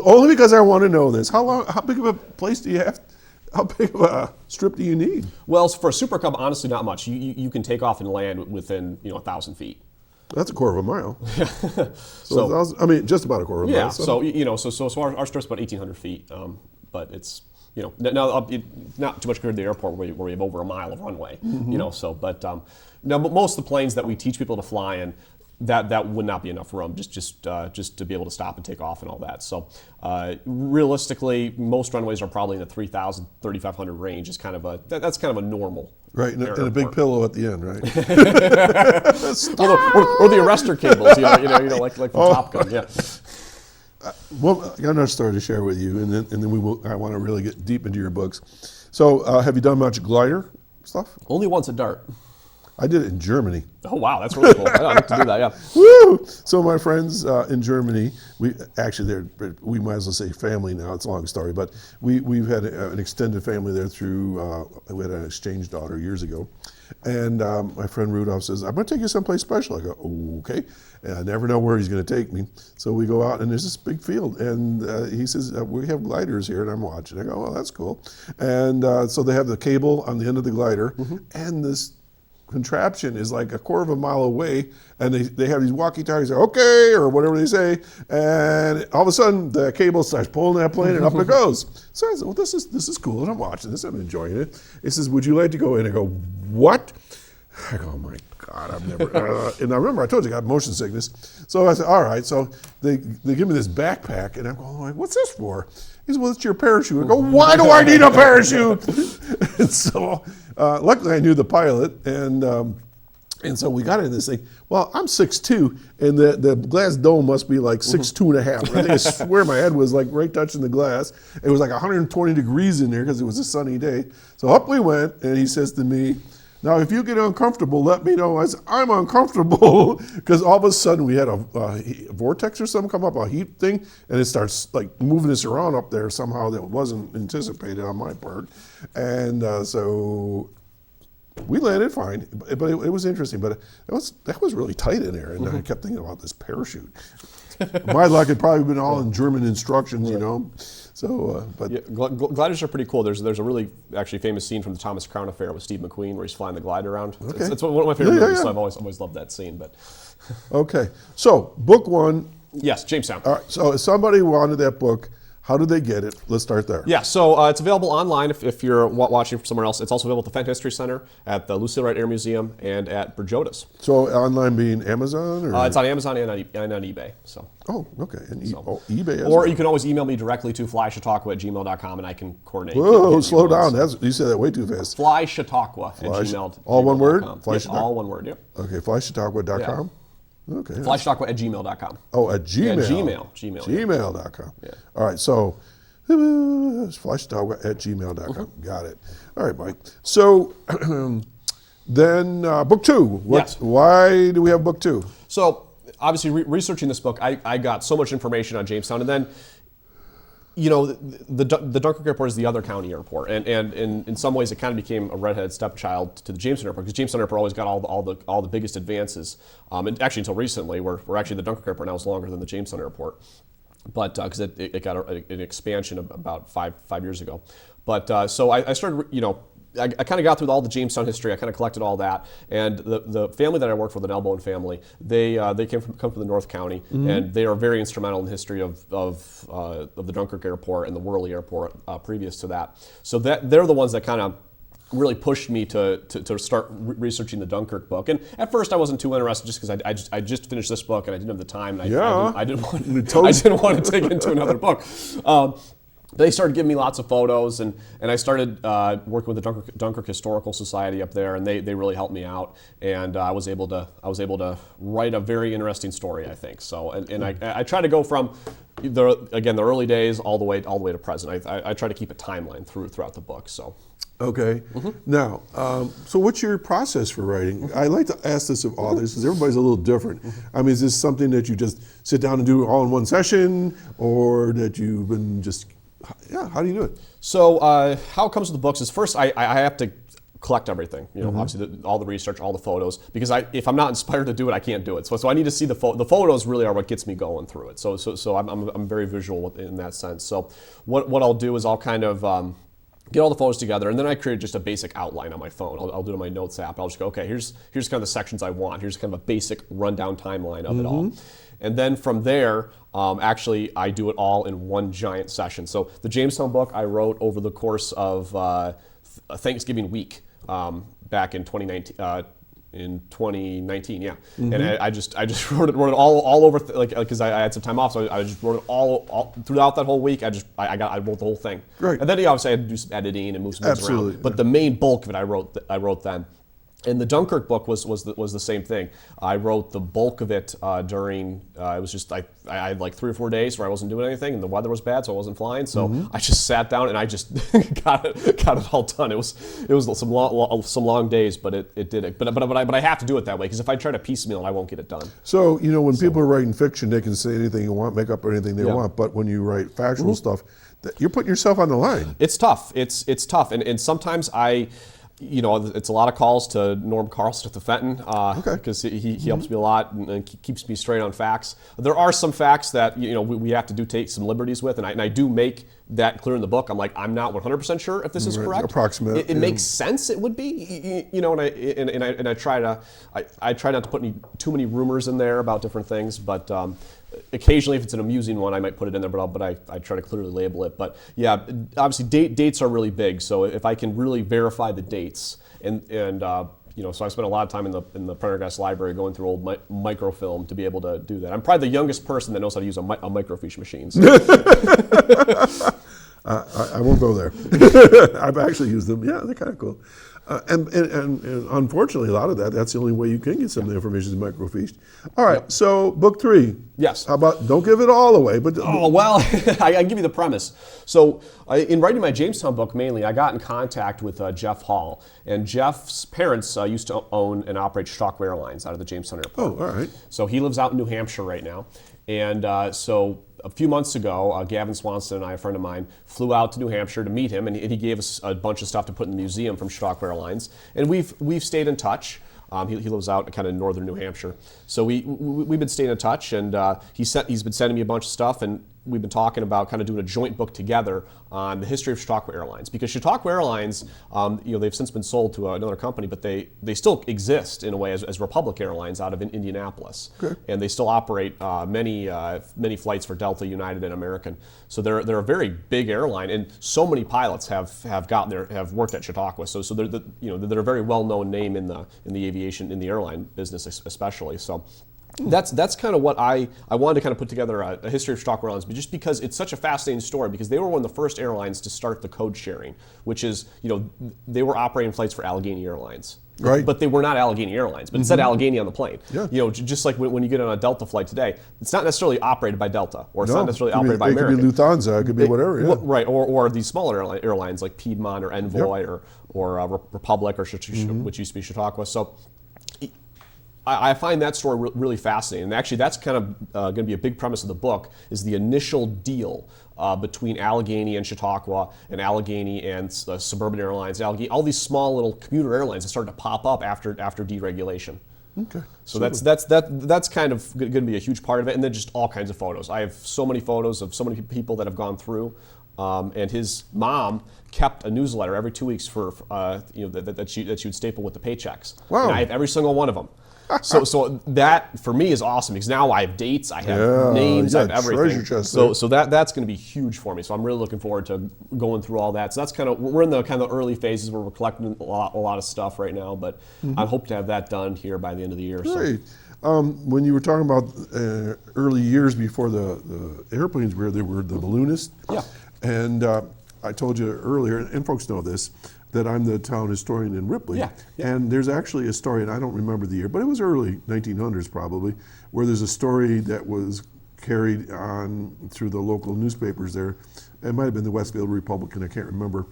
only because I want to know this, how big of a place do you have? How big of a strip do you need? Well, for a Super Cub, honestly, not much. You can take off and land within 1,000 feet. That's a quarter of a mile. Just about a quarter of a Yeah. mile. So our strip's about 1,800 feet, but it's not too much compared to the airport where we have over a mile of runway. But most of the planes that we teach people to fly in, that would not be enough room just to be able to stop and take off and all that. So realistically, most runways are probably in the 3,000, 3,500 range. Is that's kind of a normal. Right, and a big pillow at the end, right? or the arrestor cables, like from Top Gun. Yeah. Well, I got another story to share with you, and then I want to really get deep into your books. So, have you done much glider stuff? Only once a dart. I did it in Germany. Oh wow, that's really cool. I'd like to do that. Yeah. Woo! So my friends in Germany, we might as well say family now. It's a long story, but we've had an extended family there through. We had an exchange daughter years ago, and my friend Rudolph says, "I'm going to take you someplace special." I go, "Okay," and I never know where he's going to take me. So we go out, and there's this big field, and he says, "We have gliders here," and I'm watching. I go, "Well, that's cool," and so they have the cable on the end of the glider, and this contraption is like a quarter of a mile away, and they have these walkie-talkies, okay, or whatever they say, and all of a sudden the cable starts pulling that plane and up it goes. So I said, well, this is cool, and I'm watching this, I'm enjoying it. He says, would you like to go in? I go, what? I go, oh my God, I've never, and I remember I told you I got motion sickness. So I said, all right, so they give me this backpack, and I'm going, like, what's this for? He said, well, it's your parachute. I go, why do I need a parachute? And so luckily I knew the pilot, and so we got in this thing. Well, I'm 6'2", and the glass dome must be like 6'2" and a half. I think I swear my head was like right touching the glass. It was like 120 degrees in there because it was a sunny day. So up we went, and he says to me, now, if you get uncomfortable, let me know. I said, I'm uncomfortable, because all of a sudden we had a vortex or something come up, a heat thing, and it starts like moving us around up there somehow that wasn't anticipated on my part. And so we landed fine, but it was interesting. But that was really tight in there, and I kept thinking about this parachute. My luck had probably been all in German instructions, So, but yeah, gliders are pretty cool. There's a really actually famous scene from the Thomas Crown Affair with Steve McQueen where he's flying the glider around. Okay. It's one of my favorite movies, yeah. so I've always loved that scene. But okay, so book one. yes, Jamestown. All right, so if somebody wanted that book, how do they get it? Let's start there. Yeah, so it's available online if you're watching from somewhere else. It's also available at the Fenton History Center, at the Lucille Wright Air Museum, and at Berjota's. So online being Amazon? Or? It's on Amazon and on eBay. So. Oh, okay. And eBay as Or well. you can always email me directly to flychautauqua@gmail.com, and I can coordinate. Whoa, slow down. You said that way too fast. Flychautauqua@gmail.com. All one word? Yes, all one word, yep. Okay, flychautauqua.com? Okay. Flychautauqua@gmail.com. Oh, at Gmail. Yeah, Gmail. Gmail.com. Yeah. All right, so flychautauqua@gmail.com. Got it. All right, Mike. So then book two. Yes. Why do we have book two? So obviously researching this book, I got so much information on Jamestown, and then the Dunkirk airport is the other county airport, and in some ways it kind of became a redheaded stepchild to the Jamestown airport, because Jamestown airport always got all the biggest advances, and actually until recently, where actually the Dunkirk airport now is longer than the Jamestown airport, but because it got an expansion about five years ago. But so I started I kind of got through all the Jamestown history. I kind of collected all that, and the family that I worked for, the Elbow family, they come from the North County, and they are very instrumental in the history of the Dunkirk Airport and the Worley Airport previous to that. So they're the ones that kind of really pushed me to start researching the Dunkirk book. And at first I wasn't too interested just because I just finished this book and I didn't have the time. And I didn't want to take into another book. They started giving me lots of photos, and I started working with the Dunkirk Historical Society up there, and they really helped me out, and I was able to write a very interesting story, I think. So, and I try to go from the early days all the way to present. I try to keep a timeline throughout the book. So. Okay. Now, so what's your process for writing? I like to ask this of authors because everybody's a little different. I mean, is this something that you just sit down and do all in one session, or that you've been just, how do you do it? So how it comes with the books is first I have to collect everything. Obviously all the research, all the photos, because if I'm not inspired to do it, I can't do it. So I need to see the photos. Really are what gets me going through it. So I'm very visual in that sense. So what I'll do is I'll kind of get all the photos together, and then I create just a basic outline on my phone. I'll do it in my notes app. I'll just go, okay, here's kind of the sections I want. Here's kind of a basic rundown timeline of it all. And then from there, actually, I do it all in one giant session. So the Jamestown book I wrote over the course of Thanksgiving week back in 2019. In 2019, yeah, and I just wrote it all over because I had some time off, so I just wrote it all throughout that whole week. I wrote the whole thing. Great. And then obviously I had to do some editing and move some things around. But the main bulk of it I wrote then. And the Dunkirk book was the same thing. I wrote the bulk of it during. It was just I had like 3 or 4 days where I wasn't doing anything, and the weather was bad, so I wasn't flying. So I just sat down and I just got it all done. It was some long days, but it did it. But I have to do it that way because if I try to piecemeal it, I won't get it done. So when people are writing fiction, they can say anything you want, make up anything they want. But when you write factual stuff, you're putting yourself on the line. It's tough. It's tough, and sometimes it's a lot of calls to Norm Carlson at the Fenton because he helps me a lot and keeps me straight on facts. There are some facts that we have to take some liberties with, and I do make that clear in the book. I'm like, I'm not 100% sure if this is correct. Approximate. It makes sense. It would be, and I try not to put too many rumors in there about different things, but. Occasionally, if it's an amusing one, I might put it in there, but I try to clearly label it. But yeah, obviously dates are really big. So if I can really verify the dates, and so I spent a lot of time in the Prendergast library going through old microfilm to be able to do that. I'm probably the youngest person that knows how to use a microfiche machine. So. I won't go there. I've actually used them. Yeah, they're kind of cool. And unfortunately, a lot of that's the only way you can get some of the information is microfiche. All right, so book 3. Yes. How about, don't give it all away, but... Oh, well, I can give you the premise. So in writing my Jamestown book, mainly, I got in contact with Jeff Hall. And Jeff's parents used to own and operate Chautauqua Airlines out of the Jamestown Airport. Oh, all right. So he lives out in New Hampshire right now. And so a few months ago, Gavin Swanson and I, a friend of mine, flew out to New Hampshire to meet him, and he gave us a bunch of stuff to put in the museum from Chautauqua Airlines. And we've stayed in touch. He lives out kind of in northern New Hampshire. So we've been staying in touch, and he's been sending me a bunch of stuff, and we've been talking about kind of doing a joint book together on the history of Chautauqua Airlines. Because Chautauqua Airlines, they've since been sold to another company, but they still exist in a way as Republic Airlines out of Indianapolis. Okay. And they still operate many flights for Delta, United, and American. So they're a very big airline, and so many pilots have worked at Chautauqua. So they're a very well-known name in the aviation, in the airline business especially. So. That's kind of what I wanted to kind of put together a history of Chautauqua Airlines, but just because it's such a fascinating story, because they were one of the first airlines to start the code sharing, which is, they were operating flights for Allegheny Airlines. Right. But they were not Allegheny Airlines, but it said Allegheny on the plane. Yeah. Just like when you get on a Delta flight today, it's not necessarily operated by Delta, or it's not necessarily operated by American. It could be Lufthansa, it could be whatever, yeah. Right, or these smaller airlines like Piedmont or Envoy or Republic, or which used to be Chautauqua. So I find that story really fascinating, and actually that's kind of going to be a big premise of the book, is the initial deal between Allegheny and Chautauqua, and Allegheny and Suburban Airlines, Allegheny, all these small little commuter airlines that started to pop up after deregulation. Okay. So that's kind of going to be a huge part of it, and then just all kinds of photos. I have so many photos of so many people that have gone through. and his mom kept a newsletter every 2 weeks for that she would staple with the paychecks. Wow. And I have every single one of them. So that for me is awesome because now I have dates, I have names, I have everything. Treasure chest So that's going to be huge for me. So I'm really looking forward to going through all that. So that's we're in the kind of early phases where we're collecting a lot of stuff right now, but I hope to have that done here by the end of the year. Great. When you were talking about early years before the airplanes were there were the balloonists. Yeah. And I told you earlier, and folks know this, that I'm the town historian in Ripley. Yeah. And there's actually a story, and I don't remember the year, but it was early 1900s probably, where there's a story that was carried on through the local newspapers there. It might have been the Westfield Republican, I can't remember,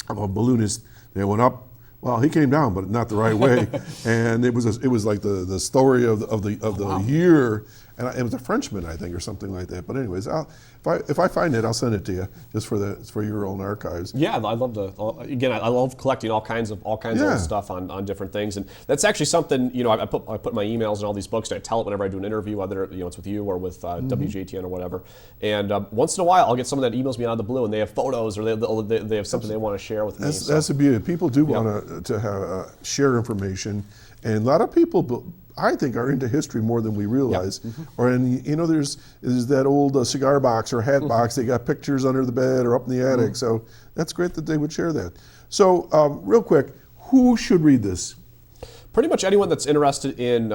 of a balloonist. They went up. Well, he came down, but not the right way, and it was like the story of the year, and it was a Frenchman, I think, or something like that. But anyways, if I find it, I'll send it to you just for your own archives. Yeah, I'd love to. Again, I love collecting all kinds of old stuff on different things, and that's actually something I put my emails in all these books, and I tell it whenever I do an interview, whether it's with you or with WJTN or whatever. And once in a while, I'll get someone that emails me out of the blue, and they have photos or they have something they want to share with me. That's the beauty. People do want to have share information, and a lot of people, I think, are into history more than we realize. There's that old cigar box or hat box. They got pictures under the bed or up in the attic. So that's great that they would share that. So real quick, who should read this? Pretty much anyone that's interested in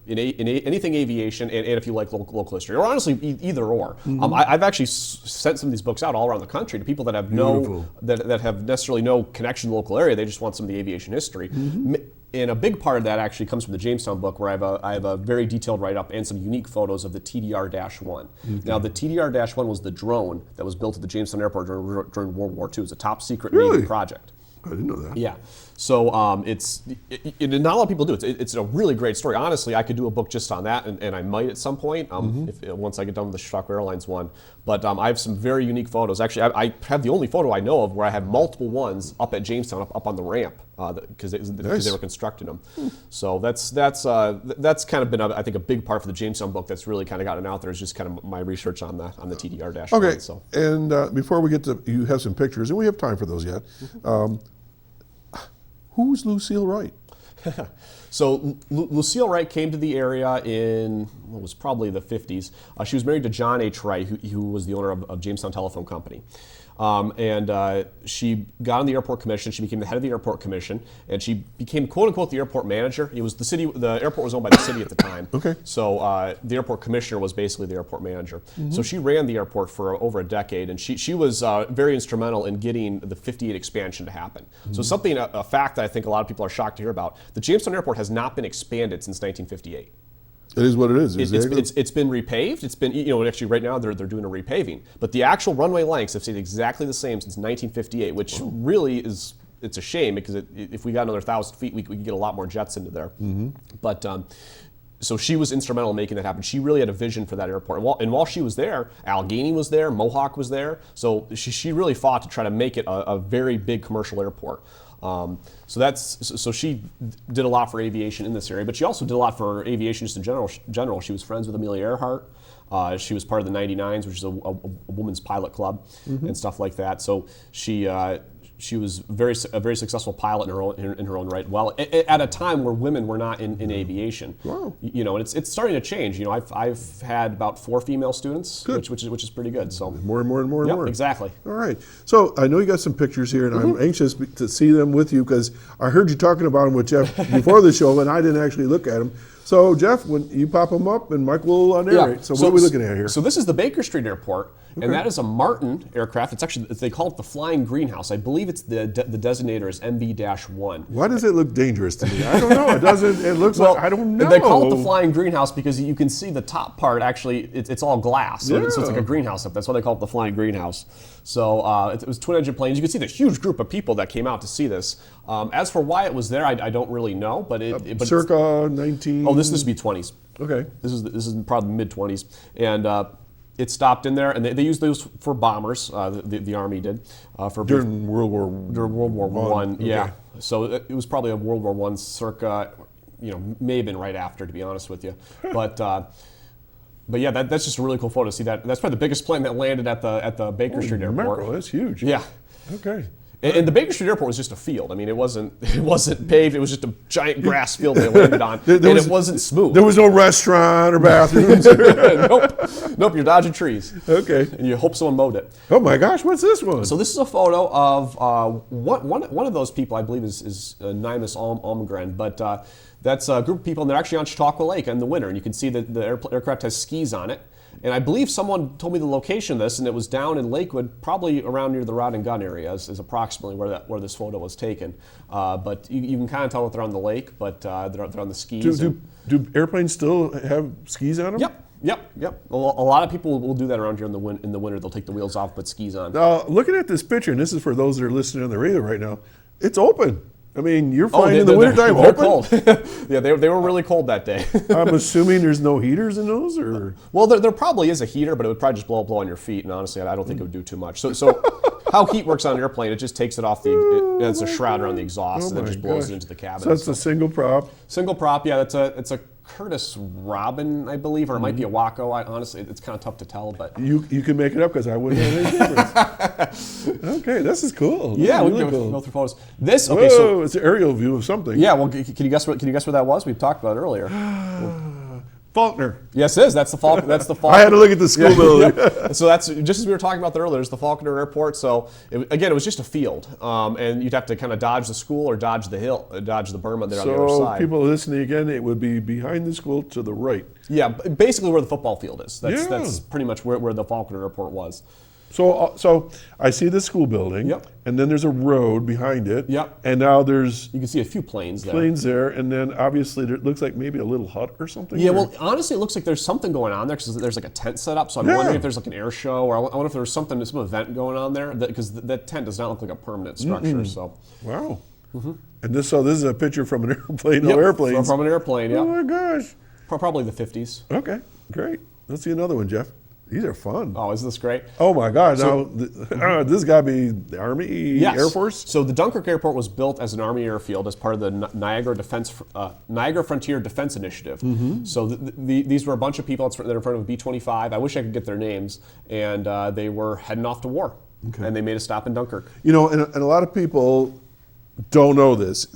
anything aviation, and if you like local history, or honestly either or. I've actually sent some of these books out all around the country to people that have that have necessarily no connection to the local area. They just want some of the aviation history. And a big part of that actually comes from the Jamestown book, where I have a very detailed write-up and some unique photos of the TDR-1. Now, the TDR-1 was the drone that was built at the Jamestown Airport during World War II. It was a top secret Navy project. I didn't know that. Yeah. So not a lot of people do. It's a really great story. Honestly, I could do a book just on that, and I might at some point once I get done with the Chautauqua Airlines one. But I have some very unique photos. Actually, I have the only photo I know of where I have multiple ones up at Jamestown, up on the ramp, because they were constructing them. So that's kind of been I think a big part for the Jamestown book that's really kind of gotten out there is just kind of my research on the TDR-1. Okay. So. And before we get to, you have some pictures, and we have time for those yet. Who's Lucille Wright? So Lucille Wright came to the area in what was probably the 50s. She was married to John H. Wright, who was the owner of Jamestown Telephone Company. And she got on the airport commission. She became the head of the airport commission, and she became "quote unquote" the airport manager. It was the airport was owned by the city at the time. Okay. So the airport commissioner was basically the airport manager. So she ran the airport for over a decade, and she was very instrumental in getting the 58 expansion to happen. So a fact that I think a lot of people are shocked to hear about: the Jamestown Airport has not been expanded since 1958. It is what it is. It's been repaved. It's been, actually right now they're doing a repaving. But the actual runway lengths have stayed exactly the same since 1958, which really it's a shame because if we got another 1,000 feet, we could get a lot more jets into there. But so she was instrumental in making that happen. She really had a vision for that airport. And while she was there, Allegheny was there, Mohawk was there. So she really fought to try to make it a very big commercial airport. So she did a lot for aviation in this area, but she also did a lot for aviation just in general. She was friends with Amelia Earhart. She was part of the 99s, which is a women's pilot club and stuff like that. So she was a very successful pilot in her own right. Well, at a time where women were not in aviation. Wow. And it's starting to change. I've had about 4 female students, which is pretty good. So more and more. Exactly. All right. So I know you got some pictures here, and I'm anxious to see them with you because I heard you talking about them with Jeff before the show, and I didn't actually look at them. So Jeff, when you pop them up, and Mike will narrate. Yeah. So what are we looking at here? So this is the Baker Street Airport, and that is a Martin aircraft. It's actually, they call it the Flying Greenhouse. I believe it's the designator is MB-1. Why does it look dangerous to me? I don't know. It doesn't. It looks like I don't know. They call it the Flying Greenhouse because you can see the top part. Actually, it's all glass, so it's like a greenhouse up. That's why they call it the Flying Greenhouse. So it was twin-engine planes. You can see the huge group of people that came out to see this. As for why it was there, I don't really know, but circa 19. Oh, this is to be 20s. Okay. This is probably mid 20s, and it stopped in there, and they used those for bombers. The Army did during World War One. Okay. Yeah. So it was probably a World War I circa, may have been right after, to be honest with you, but. But yeah, that's just a really cool photo to see that. That's probably the biggest plane that landed at the Baker Street Airport. Mackerel, that's huge. Yeah. Okay. And the Baker Street Airport was just a field. I mean, it wasn't paved. It was just a giant grass field they landed on, it wasn't smooth. There was no restaurant or bathrooms. Nope. You're dodging trees. Okay. And you hope someone mowed it. Oh my gosh, what's this one? So this is a photo of one of those people. I believe is Nimus Almgren, but that's a group of people, and they're actually on Chautauqua Lake in the winter. And you can see that the aircraft has skis on it. And I believe someone told me the location of this, and it was down in Lakewood, probably around near the Rod and Gun area, is approximately where this photo was taken. But you can kind of tell that they're on the lake, but they're on the skis. Do airplanes still have skis on them? Yep. A lot of people will do that around here in the winter. They'll take the wheels off, put skis on. Now, looking at this picture, and this is for those that are listening on the radio right now, it's open. I mean, you're flying in the wintertime they're open? cold. Yeah, they were really cold that day. I'm assuming there's no heaters in those, or? Well, there probably is a heater, but it would probably just blow on your feet, and honestly, I don't think it would do too much. So how heat works on an airplane, it just takes it off it's a shroud around the exhaust, and then just blows it into the cabin. So that's a single prop? Single prop, yeah, it's a Curtis Robin, I believe, or it might be a Waco. Honestly, it's kind of tough to tell, but You can make it up because I wouldn't have any difference. Okay, this is cool. yeah, This we is can really go cool. through photos. This Whoa, so it's an aerial view of something. yeah. Well, can you guess where that was? We talked about it earlier. Faulkner. Yes, it is. That's the Falcon. That's the Falcon. I had to look at the school building. Yep. So that's just as we were talking about that earlier. There's the Faulkner Airport. So it was just a field, and you'd have to kind of dodge the school or dodge the hill, dodge the berm there on the other So side. people listening again, it would be behind the school to the right. Yeah, basically where the football field is. Yeah. That's pretty much where the Faulkner Airport was. So I see the school building, Yep. and then there's a road behind it, Yep. and now there's You can see a few planes there. planes there, and then obviously it looks like maybe a little hut or something. Yeah, or- well, honestly, it looks like there's something going on there because there's like a tent set up. So I'm Yeah. wondering if there's like an air show, or I wonder if there's some event going on there because that tent does not look like a permanent structure. So Wow. And this is a picture from an airplane. Yep, No airplanes. from an airplane. Oh Yeah, my gosh. probably the 50s. Okay, great. Let's see another one, Jeff. These are fun. Oh, isn't this great? Oh my God! So- Now this got to be the Army, Yes. Air Force. So the Dunkirk Airport was built as an Army airfield as part of the Niagara Frontier Defense Initiative. So these were a bunch of people that are in front of a B-25. I wish I could get their names, and they were heading off to war, and they made a stop in Dunkirk. You know, and a lot of people don't know this,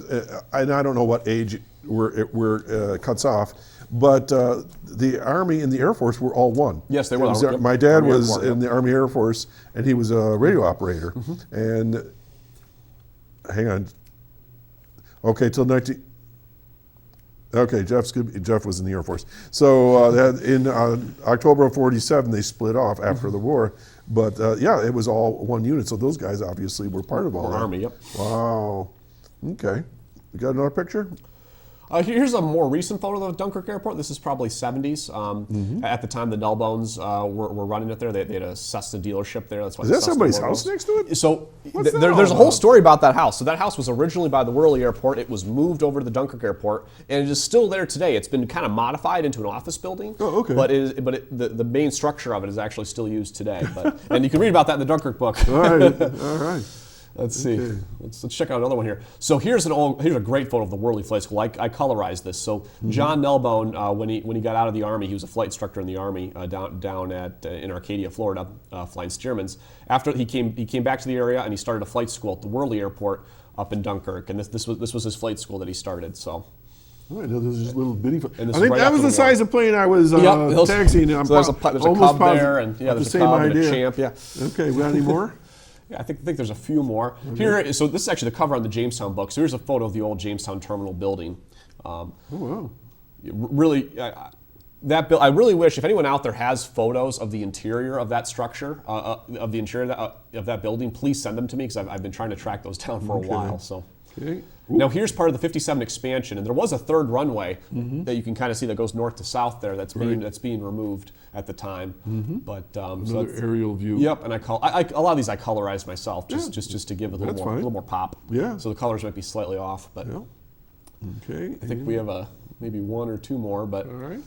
and I don't know what age where cuts off. But the Army and the Air Force were all one. Yes, they were. It was- Yep. My dad Army Air was Force, in the Army Air Force, and he was a radio operator. And hang on. Okay, till 19. Okay, Jeff was in the Air Force. So in October of '47, they split off after the war. But yeah, it was all one unit. So those guys obviously were part of all that. Army, yep. Wow. Okay. You got another picture? Here's a more recent photo of the Dunkirk Airport. This is probably 70s. At the time, the Nullbones were running it there. They had a Cessna dealership there. That's why Is the that Cessna somebody's logo. house next to it? So What's that there's a all whole about? story about that house. So that house was originally by the Worley Airport. It was moved over to the Dunkirk Airport, and it is still there today. It's been kind of modified into an office building. Oh, okay. But the main structure of it is actually still used today. And you can read about that in the Dunkirk book. All right. All right. Let's see. Let's check out another one here. So here's a great photo of the Worley Flight School. I colorized this. So John Nelbone, when he got out of the Army, he was a flight instructor in the Army down at in Arcadia, Florida, flying Stearmans. After he came back to the area and he started a flight school at the Worley Airport up in Dunkirk, and this was his flight school that he started. So. Oh, I know there's just little bitty. I And this is think right that was after the the war. size of plane I was Yep, taxiing. so there's a cub there, and yeah, there's a cub and a champ. Yeah. Okay, we got any more? Yeah, I think there's a few more. Here, so this is actually the cover on the Jamestown book. So here's a photo of the old Jamestown Terminal building. Oh, wow. Really, I really wish if anyone out there has photos of the interior of that structure, of the interior of that building, please send them to me because I've been trying to track those down for a while. So. Okay. Now here's part of the 57 expansion, and there was a third runway that you can kind of see that goes north to south there. That's being removed at the time. But so Another aerial view. Yep, and a lot of these I colorized myself just to give it a That's fine. little more pop. Yeah. So the colors might be slightly off, but Yeah. Okay. I think we have maybe one or two more. But All right.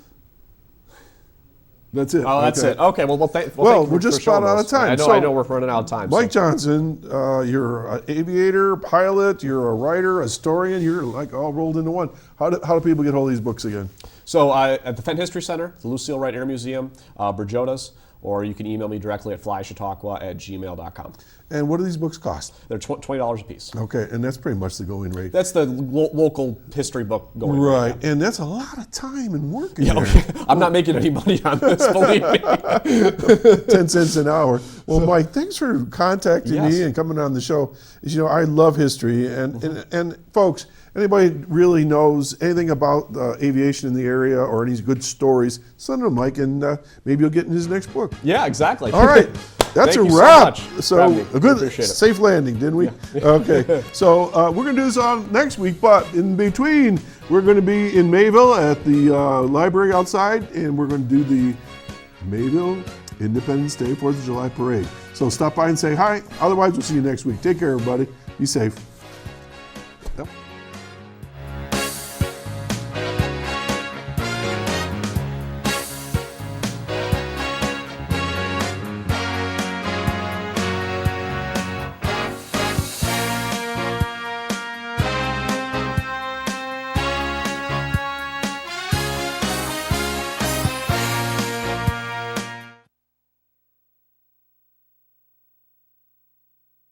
That's it. oh, that's Okay. it. Okay. Well, thank you Well, for we're just showing about out of those. time. I So, know we're running out of time. Mike so. Johnson, you're an aviator, pilot, you're a writer, a historian, you're like all rolled into one. How do people get hold of these books again? So at the Fenton History Center, the Lucille Wright Air Museum, Berjota's, or you can email me directly at flychautauqua@gmail.com. And what do these books cost? They're $20 a piece. Okay, and that's pretty much the going rate. That's the local history book going rate. Right, yeah. and that's a lot of time and work in Yeah, there. okay. I'm not making any money on this, believe me. 10 cents an hour. Well, Mike, thanks for contacting Yes. me and coming on the show. As you know, I love history, and folks, anybody really knows anything about aviation in the area or any good stories, send them to Mike, and maybe you'll get in his next book. Yeah, exactly. All right. That's Thank a you wrap. so much So, for having me. a good, Appreciate it. safe landing, didn't we? Yeah. Okay. So we're going to do this on next week, but in between, we're going to be in Mayville at the library outside, and we're going to do the Mayville Independence Day 4th of July parade. So stop by and say hi. Otherwise, we'll see you next week. Take care, everybody. Be safe.